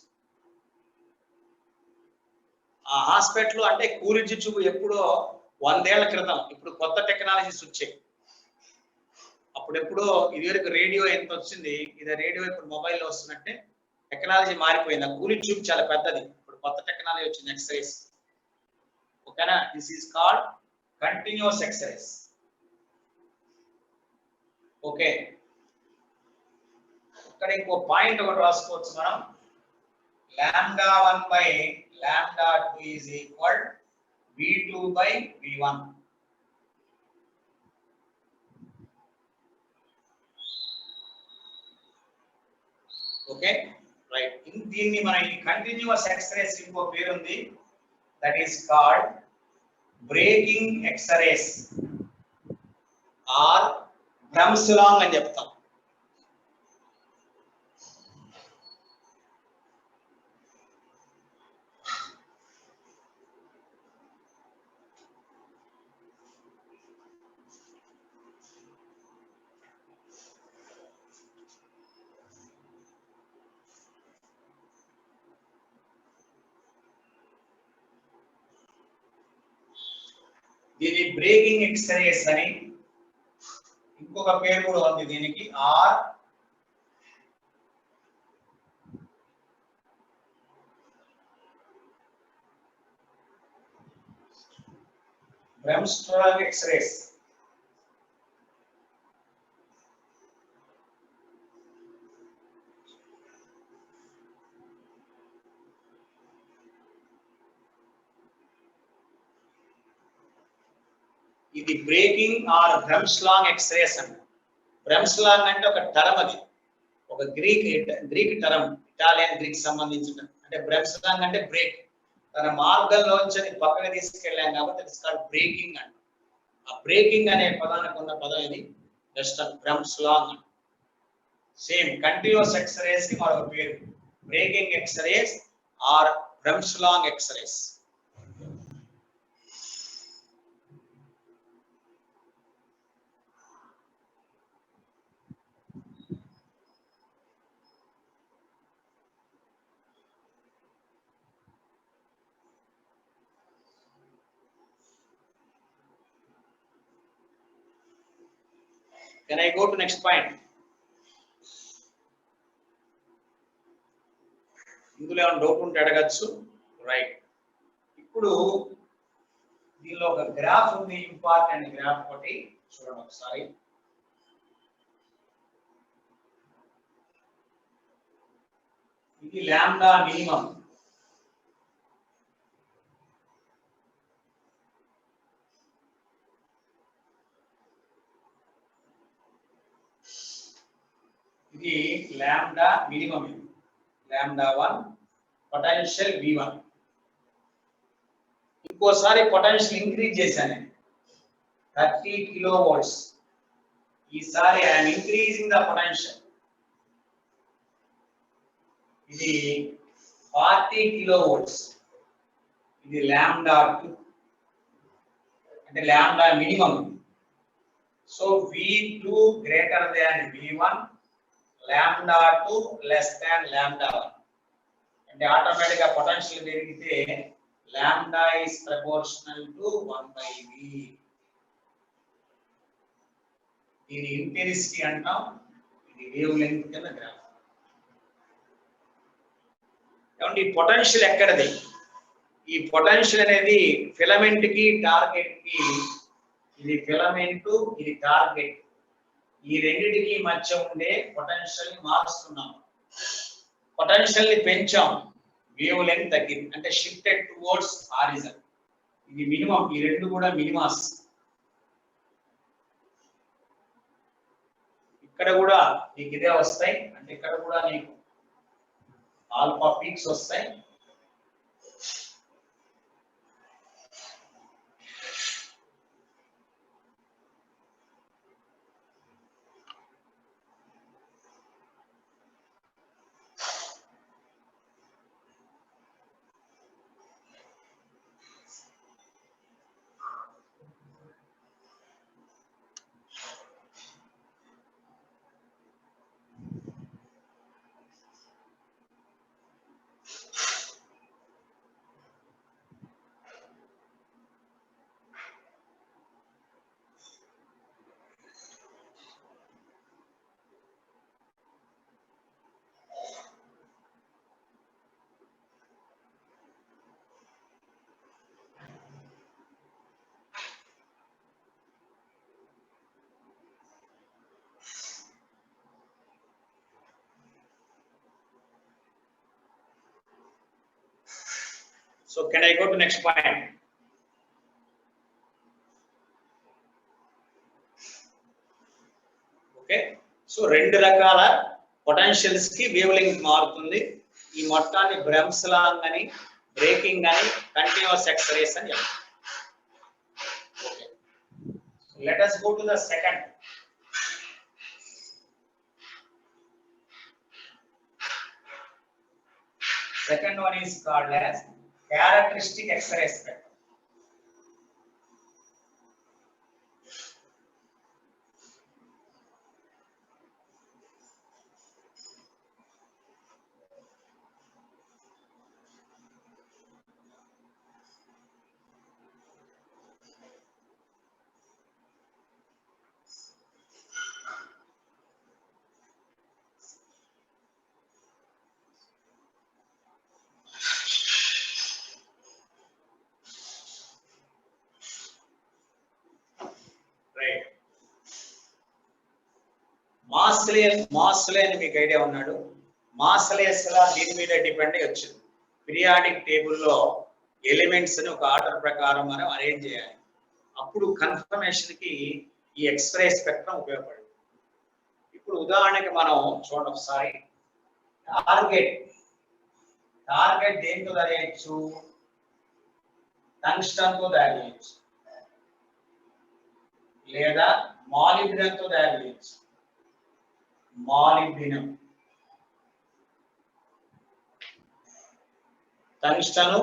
ఆ హాస్పిటల్ అంటే కూలింగ్ ట్యూబ్ ఎప్పుడో 100 ఏళ్ల క్రితం, ఇప్పుడు కొత్త టెక్నాలజీస్ వచ్చాయి. అప్పుడు ఎప్పుడో ఇదివరకు రేడియో ఎంత వచ్చింది, ఇది రేడియో ఇప్పుడు మొబైల్లో వస్తున్నట్టే టెక్నాలజీ మారిపోయింది. ఆ కూలింగ్ ట్యూబ్ చాలా పెద్దది, ఇప్పుడు కొత్త టెక్నాలజీ వచ్చింది ఎక్స్రేస్. ఓకేనా, this is called continuous x rays. Okay, ఇక్కడ ఇంకో పాయింట్ ఒకటి రాసుకోవచ్చు మనం. λ1 by λ2 is equal V2 by V1. Okay right. దీన్ని మన ఈ కంటిన్యూస్ ఎక్స్రేస్ ఇంకో పేరు ఉంది, that is called braking X-rays or bremsstrahlung అని చెప్తాం. దీని బ్రేకింగ్ ఎక్స్రేస్ అని ఇంకొక పేరు కూడా ఉంది దీనికి, ఆర్ బ్రమ్స్లాంగ్ ఎక్స్రేస్. ఇది బ్రేకింగ్ ఆర్ బ్రమ్స్లాంగ్ ఎక్స్రేస్ అంట. బ్రమ్స్లాంగ్ అంటే ఒక టర్మ్, అది ఒక గ్రీక్ టర్మ్, ఇటాలియన్ గ్రీక్ సంబంధించిన. అంటే బ్రమ్స్లాంగ్ అంటే బ్రేక్, తన మార్గంలోంచి పక్కన తీసుకెళ్ళాం కాబట్టి ఇట్స్ కాల్డ్ బ్రేకింగ్ అంట. ఆ బ్రేకింగ్ అనే పదానికి ఉన్న పదం ఇది western bremsstrahlung. Same continuous X-rays కి మరొక పేరు braking X-rays or bremsstrahlung X-rays. Can I go to next point? ఇందులో ఏమైనా డౌట్ ఉంటే అడగచ్చు. రైట్, ఇప్పుడు దీనిలో ఒక గ్రాఫ్ ఉంది, ఇంపార్టెంట్ గ్రాఫ్ ఒకటి చూడండి ఒకసారి. ఇది లాంబ్డా మినిమం. ఇది lambda minimum, lambda 1 potential V1. ఇంకోసారి పొటెన్షియల్ ఇంక్రీజ్ చేశాను 30 కిలోవోల్ట్స్. ఈసారి ఐఎమ్ ఇంక్రీజింగ్ ద పొటెన్షియల్. ఇది 40 కిలోవోల్ట్స్. ఇది లాంబ్డా 2 అంటే lambda minimum. So V2 greater than V1, lambda 2 less than lambda 1. అంటే ఆటోమేటిక్ గా పొటెన్షియల్ పెరిగితే lambda is proportional to 1/v. దీని ఇంటెన్సిటీ అంటాం. ఇది వేవ్ లెంగ్త్ కింద గ్రాఫ్. ఏమండి ఈ పొటెన్షియల్ ఎక్కడది? ఈ పొటెన్షియల్ అనేది ఫిలమెంట్ కి టార్గెట్ కి, ఇది ఫిలమెంట్, ఇది టార్గెట్, ఈ రెండిటికి మధ్య ఉండే పొటెన్షియల్ ని మారుస్తున్నాం. పొటెన్షియల్ ని పెంచాం, వేవ్ లెంగ్త్ తగ్గింది, అంటే షిఫ్టెడ్ టువర్డ్స్ హారిజన్. ఇది మినిమం, ఈ రెండు కూడా మినిమాస్. ఇక్కడ కూడా నీకు ఇదే వస్తాయి, అంటే ఇక్కడ కూడా నీకు ఆల్ఫా పీక్స్ వస్తాయి. So can I go to next point? Okay, so రెండు రకాల పొటెన్షియల్స్ కి వేవ్ లెంగ్త్ మారుతుంది. ఈ మొత్తాన్ని బ్రెమ్స్లాంగ్ అని, బ్రేకింగ్ అని, కంటిన్యూస్ ఎక్స్రేస్ అని చెప్తారు. Okay, so let us go to the second. Second one is called as characteristic X-ray spectrum. మాస్లే అని మీకు ఐడియా ఉన్నాడు. మాస్లే అసలు దీని మీద డిపెండ్ అయ్యి వచ్చింది. పీరియాడిక్ టేబుల్లో ఎలిమెంట్స్ ని ఒక ఆర్డర్ ప్రకారం మనం అరేంజ్ చేయాలి. అప్పుడు కన్ఫర్మేషన్ కి ఈ ఎక్స్రే స్పెక్ట్రం ఉపయోగపడుతుంది. ఇప్పుడు ఉదాహరణకి మనం చూడండి ఒకసారి, టార్గెట్ దేంతో తయారు? టంగ్స్టన్ తో తయారు చేయొచ్చు, లేదా మాలిబ్డినం తో తయారు చేయొచ్చు. మాలిబ్డినం, టంగ్స్టన్,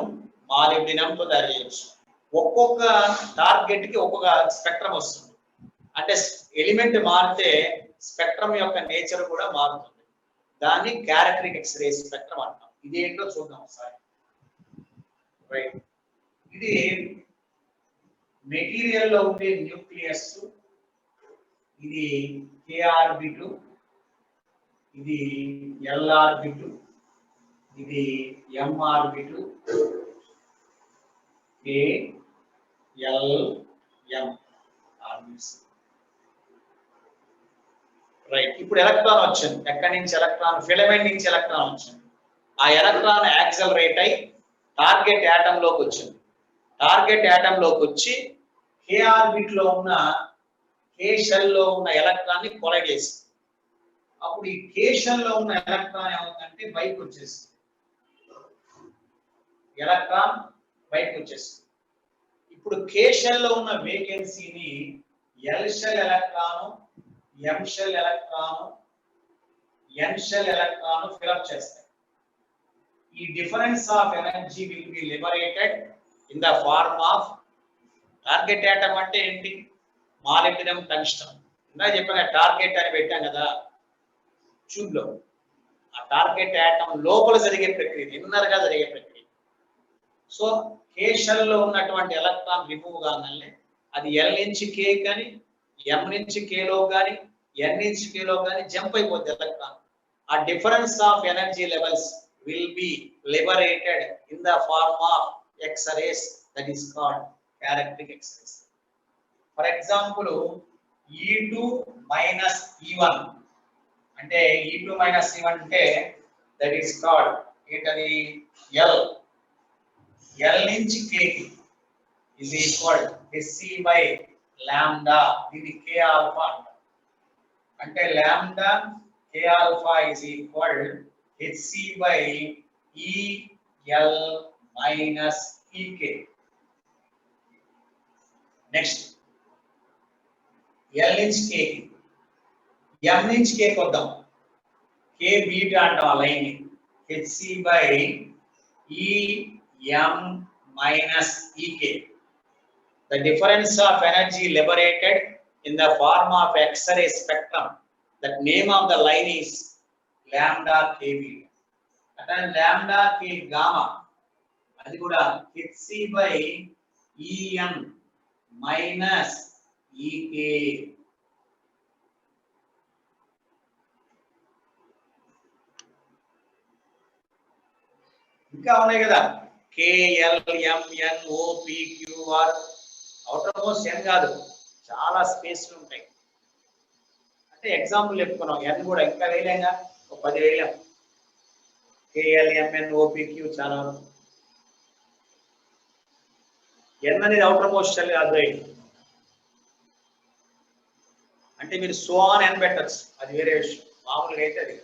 మాలిబ్డినం తో తయారు చేయొచ్చు. ఒక్కొక్క టార్గెట్ కి ఒక్కొక్క స్పెక్ట్రం వస్తుంది. అంటే ఎలిమెంట్ మారితే స్పెక్ట్రం యొక్క నేచర్ కూడా మారుతుంది. దాన్ని క్యారెక్టరిస్టిక్ ఎక్స్రే స్పెక్ట్రం అంటాం. ఇది ఏంటో చూద్దాం ఒకసారి. రైట్, ఇది మెటీరియల్ లో ఉండే న్యూక్లియస్, ఇది k ఆర్బిట్, ఇది l ఆర్బిట్, ఇది m orbit, k l m orbits. Right, ఇప్పుడు ఎలక్ట్రాన్ వచ్చింది. ఎక్కడి నుంచి ఎలక్ట్రాన్? ఫిలమెంట్ నుంచి ఎలక్ట్రాన్ వచ్చింది. ఆ ఎలక్ట్రాన్ యాక్సలరేట్ అయి టార్గెట్ యాటమ్ లోకి వచ్చింది. టార్గెట్ యాటమ్ లోకి వచ్చి k ఆర్బిట్ లో ఉన్న k షెల్ లో ఉన్న ఎలక్ట్రాన్ ని కొలైడ్ చేసింది. అప్పుడు ఈ k షెల్ లో ఉన్న ఎలక్ట్రాన్ ఏమవుతుందంటే బయటకు వచ్చేసింది. ఎలక్ట్రాన్ బయటకు వచ్చేసింది. ఇప్పుడు k షెల్ లో ఉన్న వేకెన్సీని l shell electron, m shell electron, n shell electron fill up చేస్తాయి. ఈ difference of energy will be liberated in the form of target atom. అంటే ఏంటి? Molybdenum tungsten. ఇందా చెప్పాను టార్గెట్ అని పెట్టాం కదా ట్యూబ్ లో. ఆ టార్గెట్ యాటమ్ లోపల జరిగే ప్రక్రియ, ఇన్నర్ గా జరిగే ప్రక్రియ. సో k షెల్ లో ఉన్నటువంటి ఎలక్ట్రాన్ రిమూవ్ కాగానే అది l నుంచి k కానీ, m నుంచి k లో కానీ, n నుంచి k లో కానీ జంప్ అయిపోద్ది ఎలక్ట్రాన్. ఆ difference of energy levels will be liberated in the form of X-rays, that is called characteristic X-rays. For example, E2 minus E1 అంటే E2 minus E1 అంటే that is called ఏంటది? L. L నుంచి K is equal Hc by lambda. ఇది K alpha అంటే lambda K alpha is equal Hc by El minus Ek. Next, L నుంచి K, M నుంచి K కొద్దాం. K beta అంటాం ఆ line ని. Hc by Em minus Ek. The difference of energy liberated in the form of X-ray spectrum. The name of the line is lambda k beta. Then lambda k gamma. అది కూడా Hc by En minus Ek. ఇంకా ఉన్నాయి కదా K L M N O P Q R. Outer most n కాదు, చాలా స్పేస్లు ఉంటాయి. అంటే example చెప్పుకున్నాం. n కూడా ఇంకా వేయలేంగా, ఒక 10 వేయలేం. K L M N O P Q చాలా వరకు. n అనేది అవుటర్ మోస్ట్ షెల్ కాదు. అంటే మీరు సో ఆన్ n పెట్టచ్చు, అది వేరే విషయం. మామూలుగా అయితే అది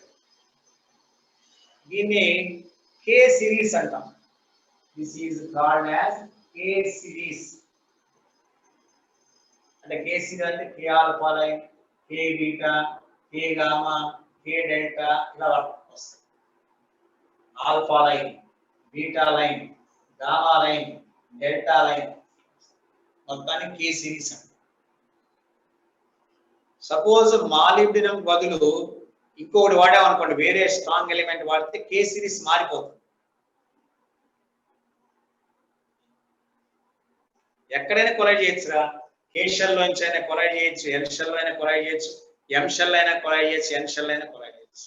దీన్ని K సిరీస్ అంటాం. This is called as K series. అంటే K సిరీస్ అంటే K alpha line, K beta, K gamma, K delta ఇలా వస్తాయి. Alpha line, beta line, gamma line, delta line, మొత్తాన్ని K సిరీస్ అంటాం. సపోజ్ మాలిబ్డినం బదులు ఇంకొకటి వాడామనుకోండి, వేరే స్ట్రాంగ్ ఎలిమెంట్ వాడితే K సిరీస్ మారిపోతుంది. ఎక్కడైనా కొలైడ్ చేయొచ్చురా. K షెల్ లోంచి అయినా కొలైడ్ చేయొచ్చు, L షెల్ అయినా కొలైడ్ చేయొచ్చు, M షెల్ అయినా కొలైడ్ చేయొచ్చు, N షెల్ అయినా కొలైడ్ చేయొచ్చు.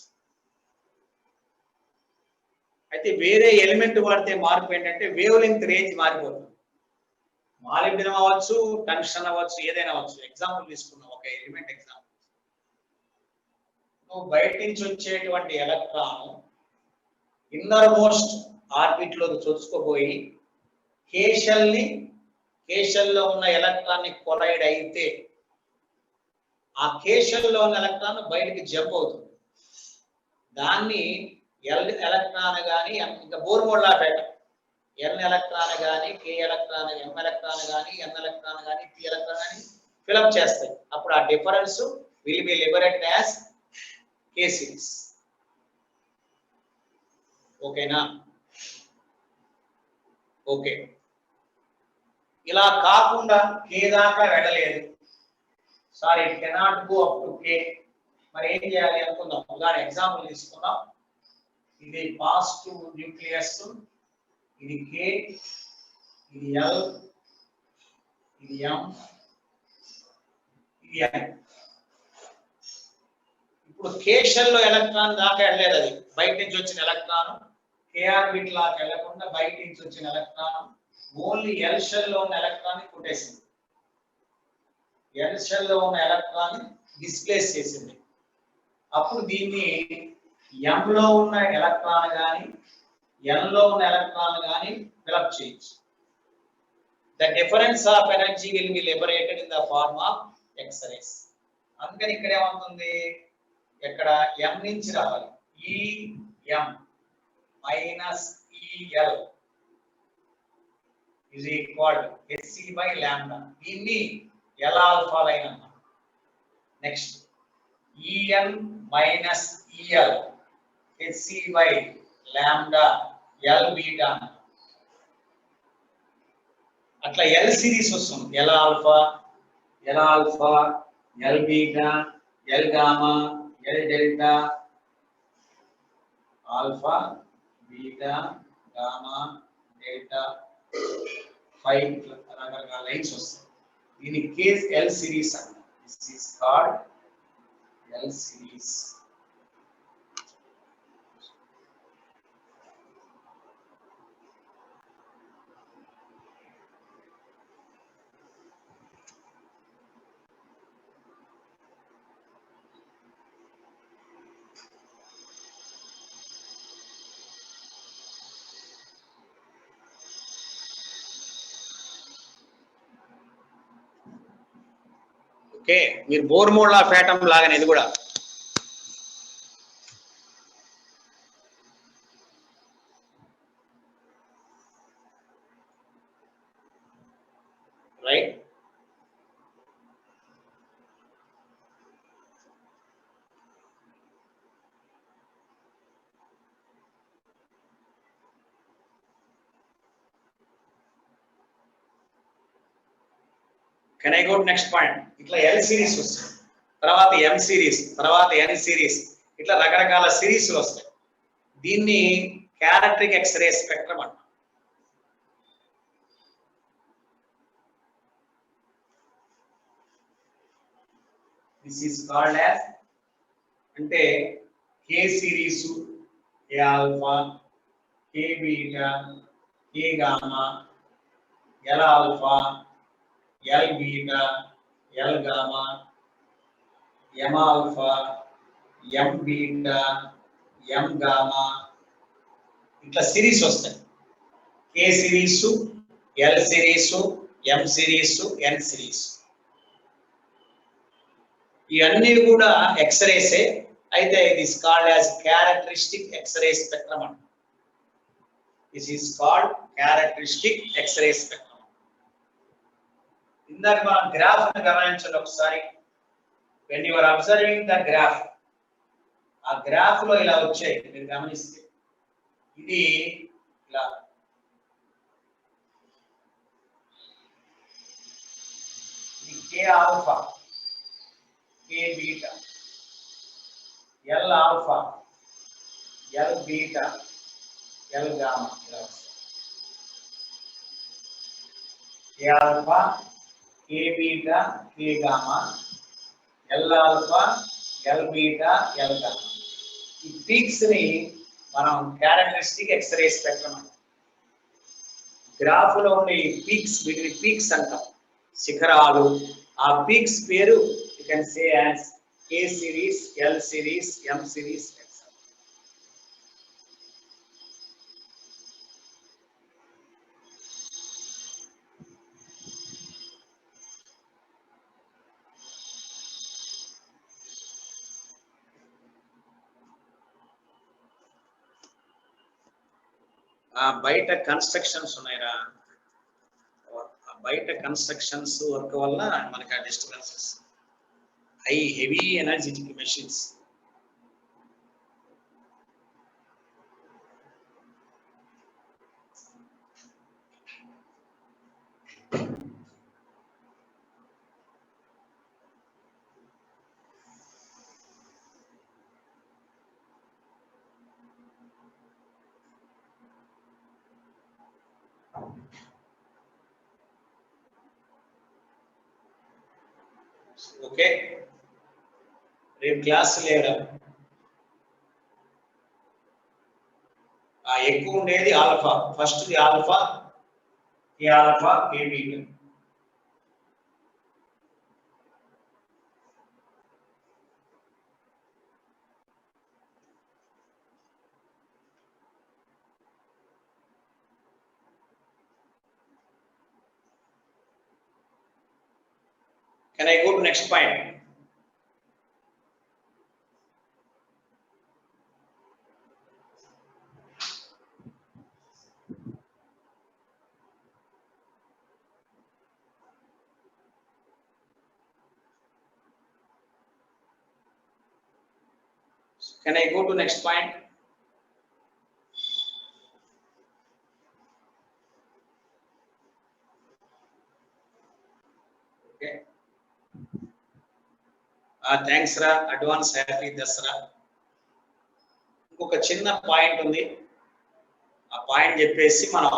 అయితే వేరే ఎలిమెంట్ వాడితే మార్పు ఏంటంటే వేవ్ లెంగ్త్ రేంజ్ మారిపోతుంది. మాలిబ్డినం అవ్వచ్చు, టంగ్స్టన్ అవ్వచ్చు, ఏదైనా అవ్వచ్చు. ఎగ్జాంపుల్ తీసుకున్నాం, ఒక ఎలిమెంట్ ఎగ్జాంపుల్. బయట నుంచి వచ్చేటువంటి ఎలక్ట్రాన్ ఇన్నర్ మోస్ట్ ఆర్బిట్ లోకి చొచ్చుకోపోయి K షెల్ లో ఉన్న ఎలక్ట్రాన్ ని కొలైడ్ అయితే ఆ K షెల్ లో ఉన్న ఎలక్ట్రాన్ బయటికి జంప్ అవుతుంది. దాన్ని L ఎలక్ట్రాన్ గాని, ఇంకా బోర్ మోడ్ లా పెట్ట N ఎలక్ట్రాన్ గాని, K ఎలక్ట్రాన్, M ఎలక్ట్రాన్ గాని, N ఎలక్ట్రాన్ గాని, P ఎలక్ట్రాన్ గాని ఫిలప్ చేస్తాయి. అప్పుడు ఆ difference will be liberated as K series. ఓకేనా? ఓకే. ఇలా కాకుండా K దాకా వెళ్ళలేదు, sorry it cannot go up to K. మరి ఏం చేయాలి అనుకుందాం. ఉదాహరణ ఎగ్జాంపుల్ తీసుకుందాం. ఇది పాజిటివ్ న్యూక్లియస్, ఇది K, ఇది L, ఇది M, ఇది N. ఇప్పుడు కే షెల్ లో ఎలక్ట్రాన్ దాకా వెళ్ళలేదు, అది బయట నుంచి వచ్చిన ఎలక్ట్రాన్. కే ఆర్బిట్ లాగా వెళ్ళకుండా బయట నుంచి వచ్చిన ఎలక్ట్రాన్ ఓన్లీ ఎల్ షెల్ లో ఉన్న ఎలక్ట్రాన్ కొట్టేసింది. ఎల్ షెల్ లో ఉన్న ఎలక్ట్రాన్ డిస్ప్లేస్ చేసింది. అప్పుడు దీన్ని ఎం లో ఉన్న ఎలక్ట్రాన్ కానీ ఎన్ లో ఉన్న ఎలక్ట్రాన్ కానీ ఫిలప్ చేయొచ్చు. The difference of energy will be liberated in the form of X-rays. అందుకని ఇక్కడ ఏమవుతుంది, ఇక్కడ m నుంచి రావాలి, em minus el is equal to hc by lambda. దీన్ని L alpha లైన్ అన్నాం. Next en minus el hc by lambda L beta. అట్లా L series వస్తుంది. L alpha, L beta, L gamma, L delta, alpha, beta, gamma, delta, 5 రకరకాల lines వస్తాయి. దీని case L series అంటారు. This is called L series. Okay, మీరు బోర్మోల్లా ఫాటం లాగానే ఇది కూడా. Right, can I go to next point? ఇట్లా ఎల్ సిరీస్ వస్తుంది, తర్వాత ఎం సిరీస్, తర్వాత ఎన్ సిరీస్, ఇట్లా రకరకాల సిరీస్లు వస్తాయి. దీన్ని క్యారెక్టరిక్ ఎక్స్రే స్పెక్ట్రమ్ అంటాం. దిస్ ఈస్ కాల్డ్ యాజ్, అంటే K series, K alpha, K beta, K gamma, L alpha, L beta, L gamma, M alpha, M beta, M gamma, ఇట్లా సిరీస్ వస్తాయి. K series, L series, M series, N series. ఇవన్నీ కూడా ఎక్స్రేసే. అయితే this called as characteristic x ray spectrum అంట. This is called characteristic x ray spectrum. ఇందాక మనం graph ని గమనించండి ఒకసారి. When you are observing the graph, ఆ గ్రాఫ్ లో ఇలా వచ్చాయి మీరు గమనిస్తే, ఇది ఇలా ఇది K alpha, K beta, L alpha, L beta, L gamma, ఇలా వస్తాయి. K alpha, K beta, K gamma, L alpha, L beta, L gamma. ఈ పీక్స్ ని మనం క్యారెక్టరిస్టిక్ ఎక్స్రే స్పెక్ట్రమ్ అంటాం. గ్రాఫ్ లో ఉండే ఈ పీక్స్, వీటిని పీక్స్ అంటాం, శిఖరాలు. ఆ పీక్స్ పేరు you can say as K series, L series, M series. బయట కన్స్ట్రక్షన్స్ ఉన్నాయిరా, బయట కన్స్ట్రక్షన్స్ వర్క్ వల్ల మనకి ఆ disturbances, high heavy energetic machines. Okay, రేపు క్లాస్ లేదా ఎక్కువ ఉండేది alpha, first the alpha, K alpha, K beta. Can I go to next point? Can I go to next point? Okay. Thanks ra, advance happy Dasara. ఇంకొక చిన్న point ఉంది, ఆ point చెప్పేసి మనం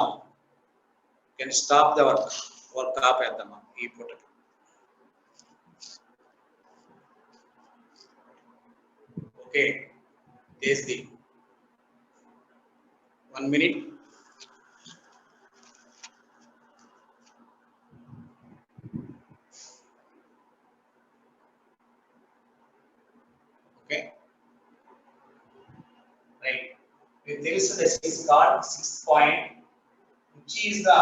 కెన్ స్టాప్ ద వర్క్ ఆపేద్దామా ఈ పూటకి. Okay, desi 1 minute. Okay, right. This is called 6th point, which is the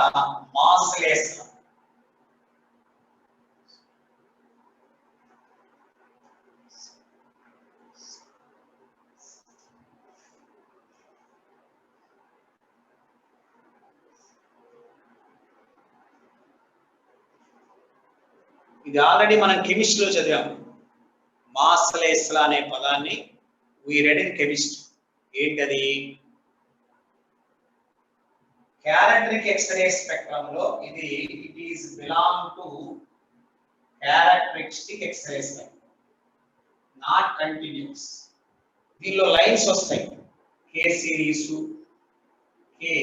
massless law. ఇది already మనం కెమిస్ట్రీలో చదివాము. మాస్లెస్ లా అనే పదాన్ని we read in chemistry. ఏంటది? క్యారెక్టరిక్ ఎక్స్రే స్పెక్ట్రమ్ లో ఇది it is belong to characteristic x ray spectrum, not continuous. దీనిలో లైన్స్ వస్తాయి, కే సిరీస్, కే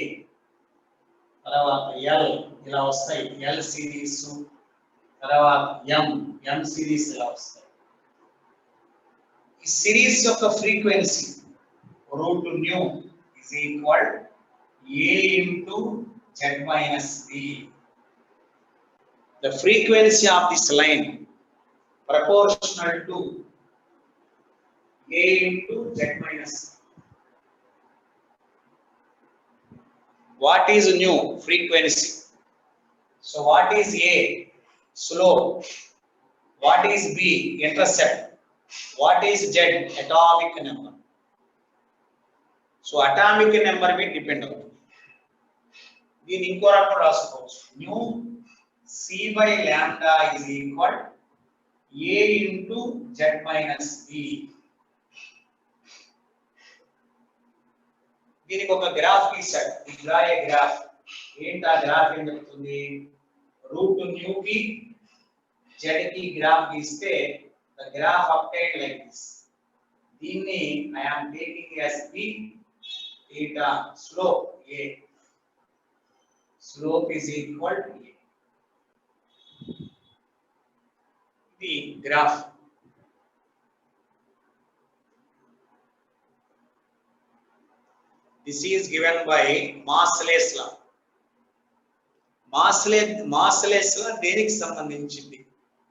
తర్వాత ఎల్ ఇలా వస్తాయి, ఎల్ సిరీస్ తర్వాత ఎం సిరీస్ ఇలా వస్తాయి. ఈ సిరీస్ యొక్క frequency root nu is equal a into z minus b. The frequency of this line proportional to a into z minus. What is new? Frequency. So what is a? Slope. What is b? Intercept. What is z? Atomic number. So atomic number will depend on. దీన్ని ఇంకో రకంగా రాసుకోవచ్చు, nu c by lambda is equal a into Z minus b. దీనికి ఒక graph గీసాడు, draw a graph. ఏంటి ఆ graph ఏం చెప్తుంది? రూట్ న్యూ కి జెడ్ కి గ్రాఫ్ గీస్తే the graph obtained like this. దీన్ని I am taking as b, theta, slope a. Slope is equal to a. The graph. This is given by massless law. Massless law దేనికి సంబంధించింది?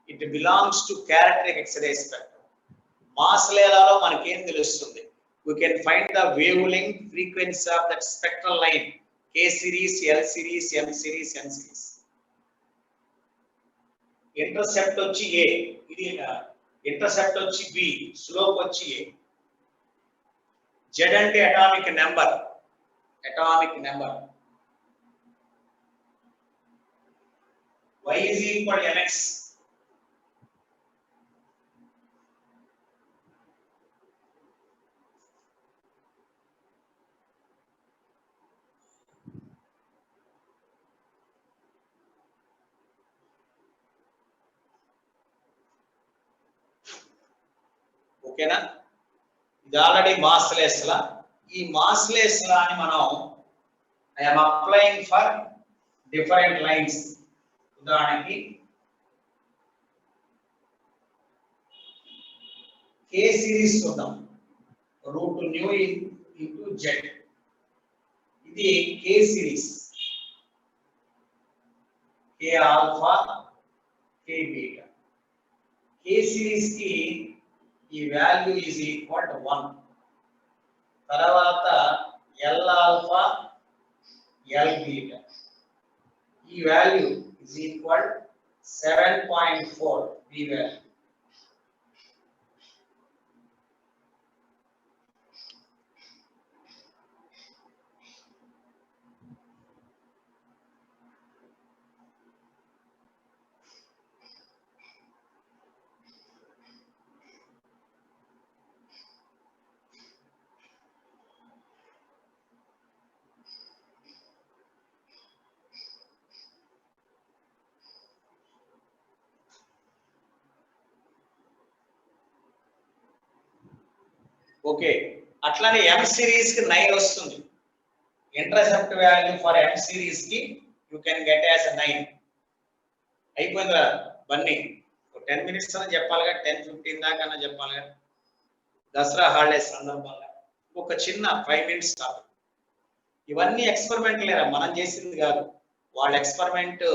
It belongs to characteristic X-ray spectrum. Massless law లో మనకి ఏం తెలుస్తుంది? We can find the wavelength frequency of that spectral line, K series, L series, M series, N series. Intercept వచ్చి A, ఇది intercept వచ్చి B, slope వచ్చి A. Z అంటే atomic number, Y is equal to mx. ఓకేనా? ఇది already massless లా. ఈ massless law అని మనం I am applying for different lines. ఉదాహరణకి K series చూద్దాం. Root nu into Z. ఇది K series. K alpha, K beta. K series కి ఈ వాల్యూ ఈజ్ ఈక్వల్ టు 1. తర్వాత L ఆల్ఫా, L బీటా. ఈ value is equal 7.4 B value. Okay, అట్లానే M series కి 9 వస్తుంది. Intercept value for M series కి you can get as 9. అయిపోయిందా Bunny? 10 minutes అని చెప్పాలిగా, 10-15 దాకా అన్న చెప్పాలిగా దసరా హాలిడేస్ సందర్భంగా. ఒక చిన్న 5 మినిట్స్ చాలు. ఇవన్నీ ఎక్స్పెరిమెంట్ లేరా, మనం చేసింది కాదు, వాళ్ళ ఎక్స్పెరిమెంట్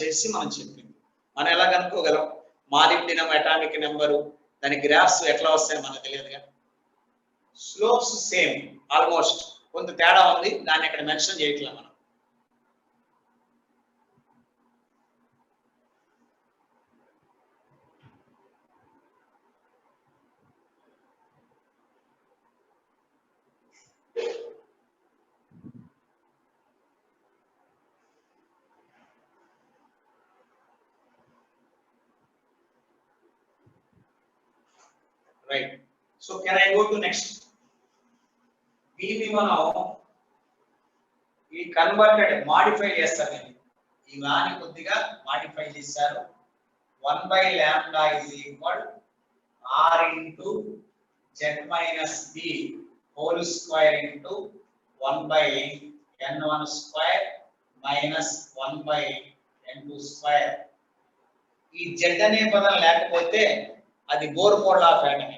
చేసి మనం చెప్పింది. మనం ఎలా కనుక్కోగలం? మాలిబ్డినం అటామిక్ నెంబరు, దాని గ్రాఫ్స్ ఎట్లా వస్తాయో మనకు తెలియదుగా. స్లోప్స్ సేమ్ ఆల్మోస్ట్, కొంత తేడా ఉంది, దాన్ని ఇక్కడ మెన్షన్ చేయట్లేదు మనం. Right, so can I go to next? దీన్ని మనం ఈ కన్వర్టెడ్ మాడిఫై చేస్తారు. ఈ వాని కొద్దిగా మాడిఫై చేశారు. 1/λ is equal r into z minus b whole square into 1/n1 square minus 1/n2 square. ఈ z అనే పదం లేకపోతే అది bore mode of atom.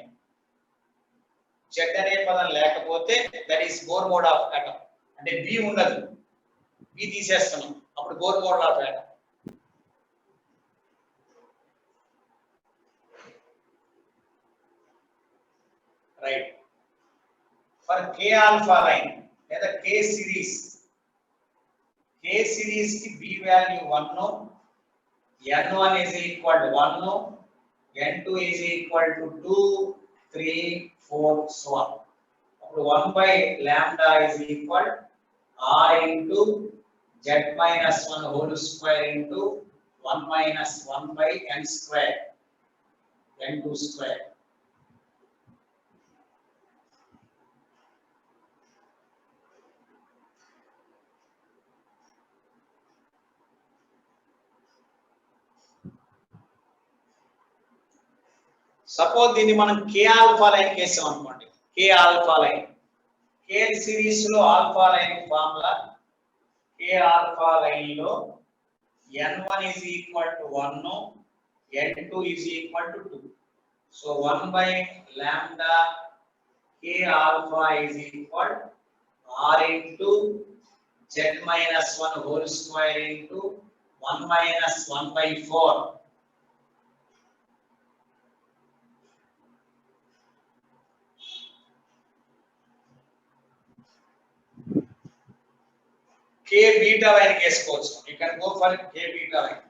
z అనే పదం లేకపోతే that is bore mode of atom. అంటే b ఉండదు, b తీసేస్తున్నాం, అప్పుడు bore mode of atom. Right, for k alpha line లేదా k సిరీస్, k సిరీస్ కి b value 1, n1 is equal to 1, n2 is equal to 2, 3, 4 so on. అప్పుడు 1/λ is equal r into z minus 1 whole square into 1 minus 1/n square, n2 square. Suppose దీన్ని మనం k alpha line కేసాం అనుకోండి. k alpha line, k series లో alpha line formula, k alpha line లో n1 is equal to 1, n2 is equal to 2. So 1/λ k alpha is equal r into z minus 1 whole square into 1 minus 1/4. k beta line కేసుకోవచ్చు. You can go for k beta line.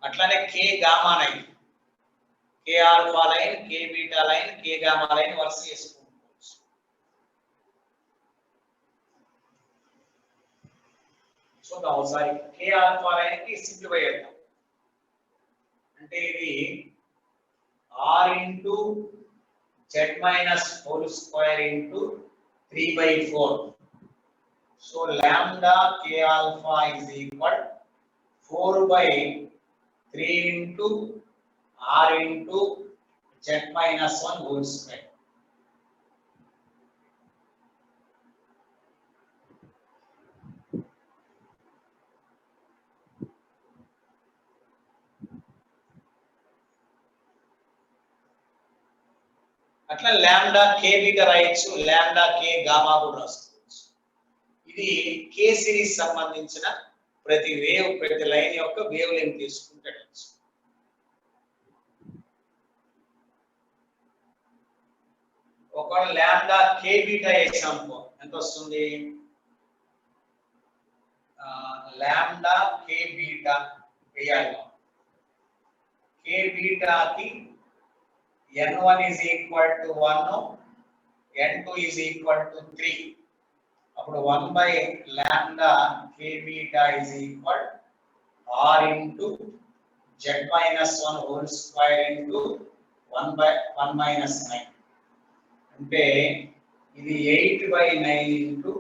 అట్లానే k gamma line, k alpha line, k beta line, k gamma line వరుస చేసుకోవచ్చు. చూద్దాం ఒకసారి. k alpha line కి simplify చేద్దాం. అంటే ఇది r into z minus whole square into 3/4. So lambda k alpha is equal 4/3 into r into z minus 1 whole square. అట్లా lambda కే beta రాయొచ్చు, లాంబ్డా కే గామా కూడా రాసుకోవచ్చు. ఇది కే సిరీస్ సంబంధించిన ప్రతి లైన్ యొక్క వేవ్ లెంగ్త్ తీసుకుంటే ఒకవేళ లాంబ్డా కే బీటా ఎగ్జాంపుల్ ఎంత వస్తుంది? లాంబ్డా కే బీటా వేయాలి. కే బీటాకి n1 is equal to 1, n2 is equal to 3. అప్పుడు 1 by lambda k beta is equal r into z minus 1 whole square into 1 by 1 minus 9. అంటే ఇది 8 by 9 into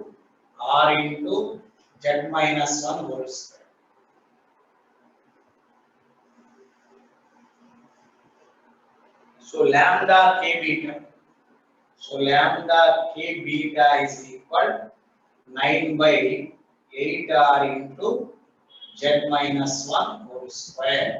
r into z minus 1 whole square. So lambda k beta. So lambda k beta is equal 9 by 8r into z minus 1 whole square.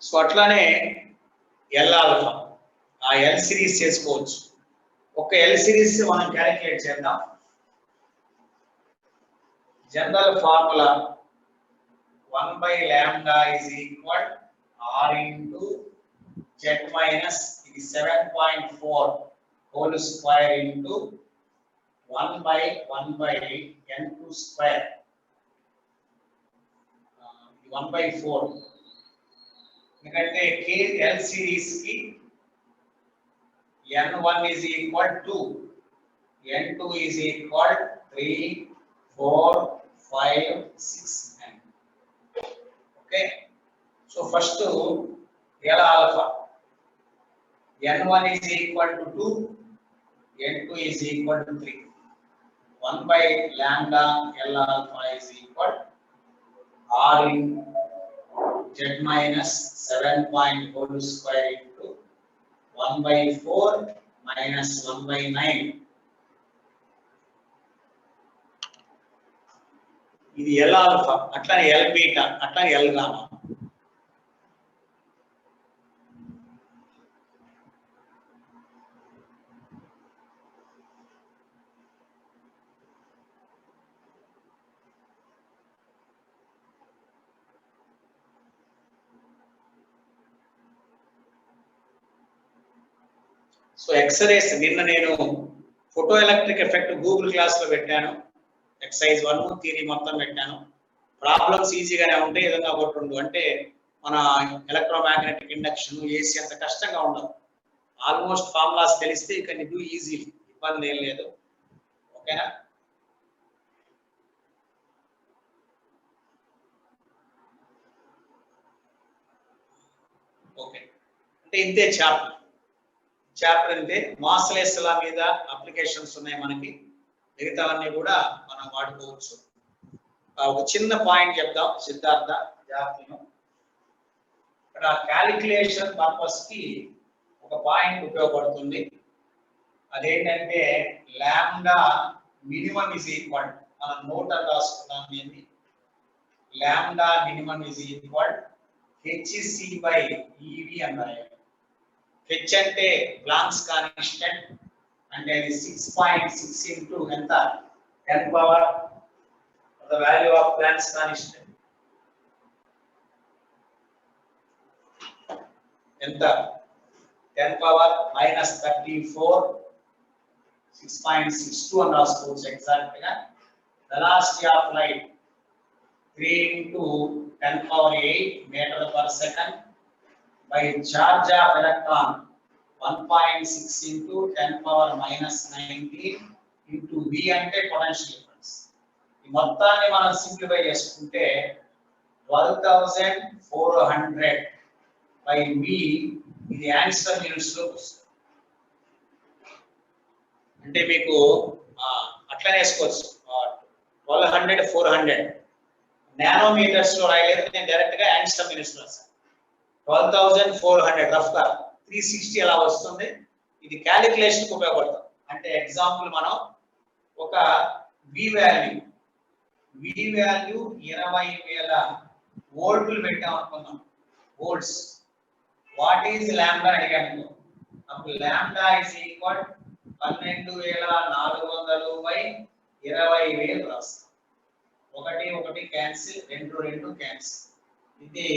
So అట్లానే L alpha ఆ L series చేసుకోవచ్చు. ఒక L series మనం calculate చేద్దాం. General formula 1 by lambda is equal r into z minus ఇది 7.4 whole square into 1 by n2 square 1 by 4. ఎందుకంటే k l series కి n1 is equal to 2, n2 is equal 3, 4, 5, 6 and okay. So first L alpha n1 is equal to 2, n2 is equal to 3. 1 by lambda L alpha is equal r in z minus 7 whole square into 1 by 4 minus 1 by 9. ఇది L alpha అట్లానే L beta అట్లానే L gamma. So X-rays నిన్న నేను photo electric effect Google class లో పెట్టాను. Exercise 1 theory మొత్తం పెట్టాను. Problems ఈజీగానే ఉంటాయి. ఏదైనా ఒకటి రెండు అంటే మన ఎలక్ట్రోమాగ్నెటిక్ ఇండక్షన్ ఏసీ అంత కష్టంగా ఉండదు. ఆల్మోస్ట్ ఫార్ములాస్ తెలిస్తే యూ కెన్ డూ ఈజీలీ, ఇబ్బంది ఏం లేదు. ఓకేనా? ఓకే, అంటే ఇంతే చాప్టర్ అంతే. మాస్లెస్ లా మీద అప్లికేషన్స్ ఉన్నాయి మనకి, మిగతావన్నీ కూడా మనం వాడుకోవచ్చు. ఒక చిన్న పాయింట్ చెప్దాం సిద్ధార్థ జాగ్రత్తను. ఇక్కడ క్యాలిక్యులేషన్ పర్పస్ కి ఒక పాయింట్ ఉపయోగపడుతుంది. అదేంటంటే లాంబ్డా మినిమం ఇస్ ఈక్వల్, మనం నోట్ అని రాసుకున్నాం ఏంటి, lambda minimum is equal hc by eV అన్నారు. హెచ్ అంటే ప్లాంక్స్ కాన్స్టెంట్, అంటే అది 6.6 ఇంటూ ఎంత 10 power the value of planks constant ఎంత 10 పవర్ మైనస్ 34, 6.62 అని రాసుకోవచ్చు ఎగ్జాక్ట్ గా. Velocity of light 3 into 10 power 8 meter per second by charge of electron 1.6 into 10 power minus 19 into V అంటే పొటెన్షియల్ డిఫరెన్స్. ఈ మొత్తాన్ని మనం సింప్లిఫై చేసుకుంటే 12,400 by V ఇది యాంగ్స్టర్మ్ యూనిట్స్ లో వస్తుంది. అంటే మీకు అట్లా వేసుకోవచ్చు 1200 400 నానోమీటర్స్ లో రాయలేదు, నేను డైరెక్ట్ గా యాంగ్స్టర్మ్ యూనిట్స్ లో రాశాను. 12,400 రఫ్ గా 360 అలా వస్తుంది. ఇది క్యాలిక్యులేషన్ కు ఉపయోగపడుతుంది. అంటే ఎగ్జాంపుల్ మనం ఒక V వాల్యూ 20,000 వోల్ట్లు పెట్టాం అనుకుందాం. వోల్ట్స్ వాట్ ఈజ్ లాంబ్డా అడిగాను. అప్పుడు లాంబ్డా ఇస్ ఈక్వల్ 12,400 బై 20,000 రాస్తాం. 1 1 క్యాన్సిల్, 2 2 క్యాన్సిల్. ఇది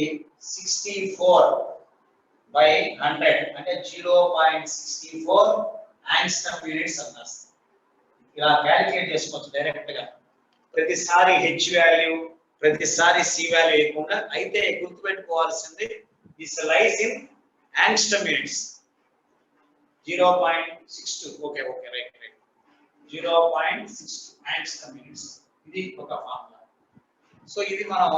64 by 100 అంటే 0.64 యాంగ్స్టర్మ్ యూనిట్స్ అని రాస్తాం. ఇలా క్యాలిక్యులేట్ చేసుకోవచ్చు డైరెక్ట్ గా. ప్రతిసారి హెచ్ వాల్యూ, ప్రతిసారి సి వాల్యూ లేకుండా. అయితే గుర్తుపెట్టుకోవాల్సింది this lies in angstrom units 0.62. Okay okay right right 0.62 angstrom units. ఇది ఒక ఫార్ములా. సో ఇది మనం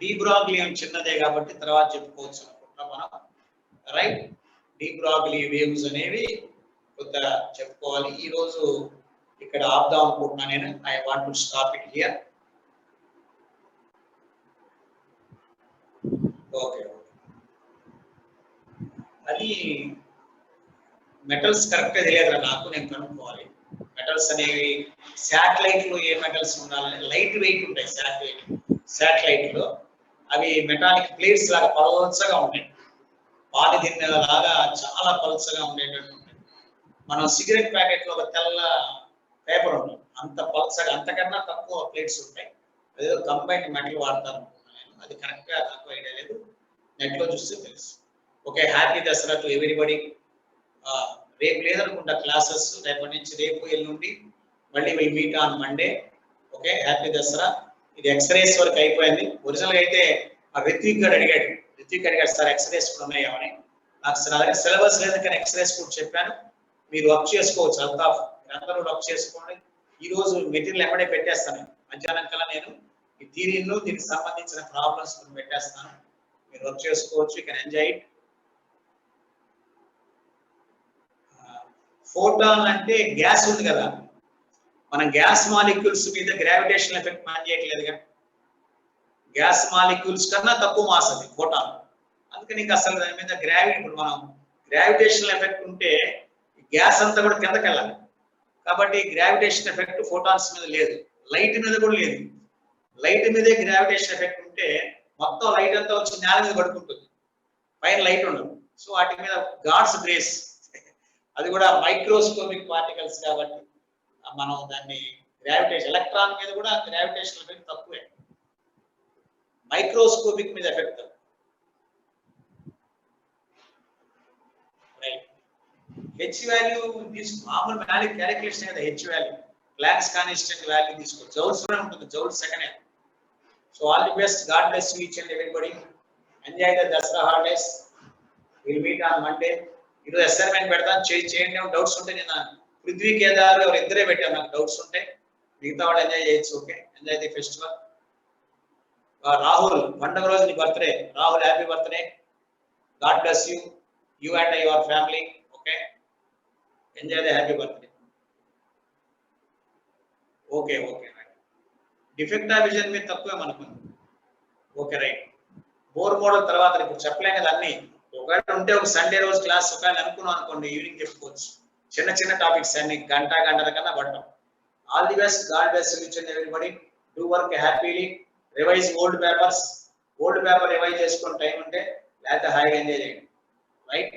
డి బ్రాగ్లీ చిన్నదే కాబట్టి తర్వాత చెప్పుకోవచ్చు అనుకుంటా మనం. రైట్, డి బ్రాగ్లీ వేవ్స్ అనేవి కొంత చెప్పుకోవాలి. ఈ రోజు ఇక్కడ ఆపుదాం అనుకుంటున్నా నేను. I want to stop it here. Okay, అది మెటల్స్ కరెక్ట్ గా తెలియదు నాకు, నేను కనుక్కోవాలి. మెటల్స్ అనేవి శాటిలైట్ లో ఏ మెటల్స్ ఉండాలని, లైట్ వెయిట్ ఉంటాయి శాటిలైట్ లో. అవి మెటాలిక్ ప్లేట్స్ లాగా పలచగా ఉంటాయి, పాలిథిన్ లాగా చాలా పలచగా ఉండేటట్టు ఉంటాయి. మనం సిగరెట్ ప్యాకెట్ లో ఒక తెల్ల పేపర్ ఉంటుంది, అంత పలచగా, అంతకన్నా తక్కువ ప్లేట్స్ ఉంటాయి. అదేదో కంబైన్డ్ మెటల్ వాడతారు అనుకుంటున్నాను, అది కరెక్ట్ గా నాకు ఐడియా లేదు, నెట్ లో చూస్తే తెలుసు. Okay, happy Dasara to everybody. రేపు లేదనుకుంటా క్లాసెస్, రేపటి నుంచి రేపు ఎల్లుండి మళ్ళీ will meet on Monday. Okay, happy Dasara. ఇది ఎక్స్రేస్ వరకు అయిపోయింది. ఒరిజినల్ అయితే రిత్విక్ గారు అడిగాడు సార్ ఎక్స్రేస్ కూడా ఉన్నాయేమని. నాకు సిలబస్ లేదు కానీ ఎక్స్రేస్ కూడా చెప్పాను, మీరు వర్క్ చేసుకోవచ్చు. అంతా అందరూ వర్క్ చేసుకోండి. ఈ రోజు మెటీరియల్ ఎమ్మడే పెట్టేస్తాను, మధ్యాహ్నం కల్లా నేను ఈ థియరీలో దీనికి సంబంధించిన ప్రాబ్లమ్స్ పెట్టేస్తాను, మీరు వర్క్ చేసుకోవచ్చు. You can enjoy it. Photon అంటే గ్యాస్ ఉంది కదా, మనం గ్యాస్ మాలిక్యూల్స్ మీద గ్రావిటేషన్ ఎఫెక్ట్ పనిచేయట్లేదుగా. గ్యాస్ మాలిక్యూల్స్ కన్నా తక్కువ మాస్ అది ఫోటాన్. అందుకని ఇంకా అసలు దాని మీద ఇప్పుడు మనం గ్రావిటేషన్ ఎఫెక్ట్ ఉంటే గ్యాస్ అంతా కూడా కిందకి వెళ్ళాలి. కాబట్టి గ్రావిటేషన్ ఎఫెక్ట్ ఫోటాన్స్ మీద లేదు, లైట్ మీద కూడా లేదు. లైట్ మీదే గ్రావిటేషన్ ఎఫెక్ట్ ఉంటే మొత్తం లైట్ అంతా వచ్చి నేల మీద పడుకుంటుంది, పైన లైట్ ఉండదు. సో వాటి మీద గాడ్స్ గ్రేస్, అది కూడా మైక్రోస్కోపిక్ పార్టికల్స్ కాబట్టి మనం దాన్ని గ్రావిటేషన్, ఎలక్ట్రాన్ మీద కూడా గ్రావిటేషన్ ఎఫెక్ట్ తక్కువే, మైక్రోస్కోపిక్ మీద ఎఫెక్ట్. రైట్, హెచ్ వాల్యూ మామూలు వాల్యూ క్యాలిక్యులేషన్ కదా H value, planks constant value తీసుకో, జౌల్స్ లోనే ఉంటుంది, joules second. So all the best, God bless you each and everybody. Enjoy the Dasara holidays. Will meet on Monday. ఈరోజు assignment పెడతాను, చేయండి. Doubts ఉంటే నేను పృథ్వీ కేదార్ ఎవరు ఇద్దరే పెట్టాను, నాకు డౌట్స్ ఉంటే మిగతా వాళ్ళు ఎంజాయ్ చేయొచ్చు. Okay, enjoy the festival. Rahul, పండుగ రోజు నీ birthday. Rahul, happy birthday. God bless you, you and your family. Okay, enjoy the happy birthday. Okay okay right. Defect vision మీద తక్కువే మనకు. Okay right. బోర్ మోడల్ తర్వాత ఇప్పుడు చెప్పలేం కదా అన్ని. ఒకవేళ ఉంటే ఒక సండే రోజు క్లాస్ ఒకవేళ అనుకున్నాం అనుకోండి, ఈవినింగ్ చెప్పుకోవచ్చు. చిన్న చిన్న టాపిక్స్ అన్ని గంటల కన్నా పడటం. All the best, God bless you each and everybody. Do work happily. Revise old papers. Old paper revise చేసుకుని టైం ఉంటే, లేకపోతే హాయిగా ఎంజాయ్ చేయండి. రైట్.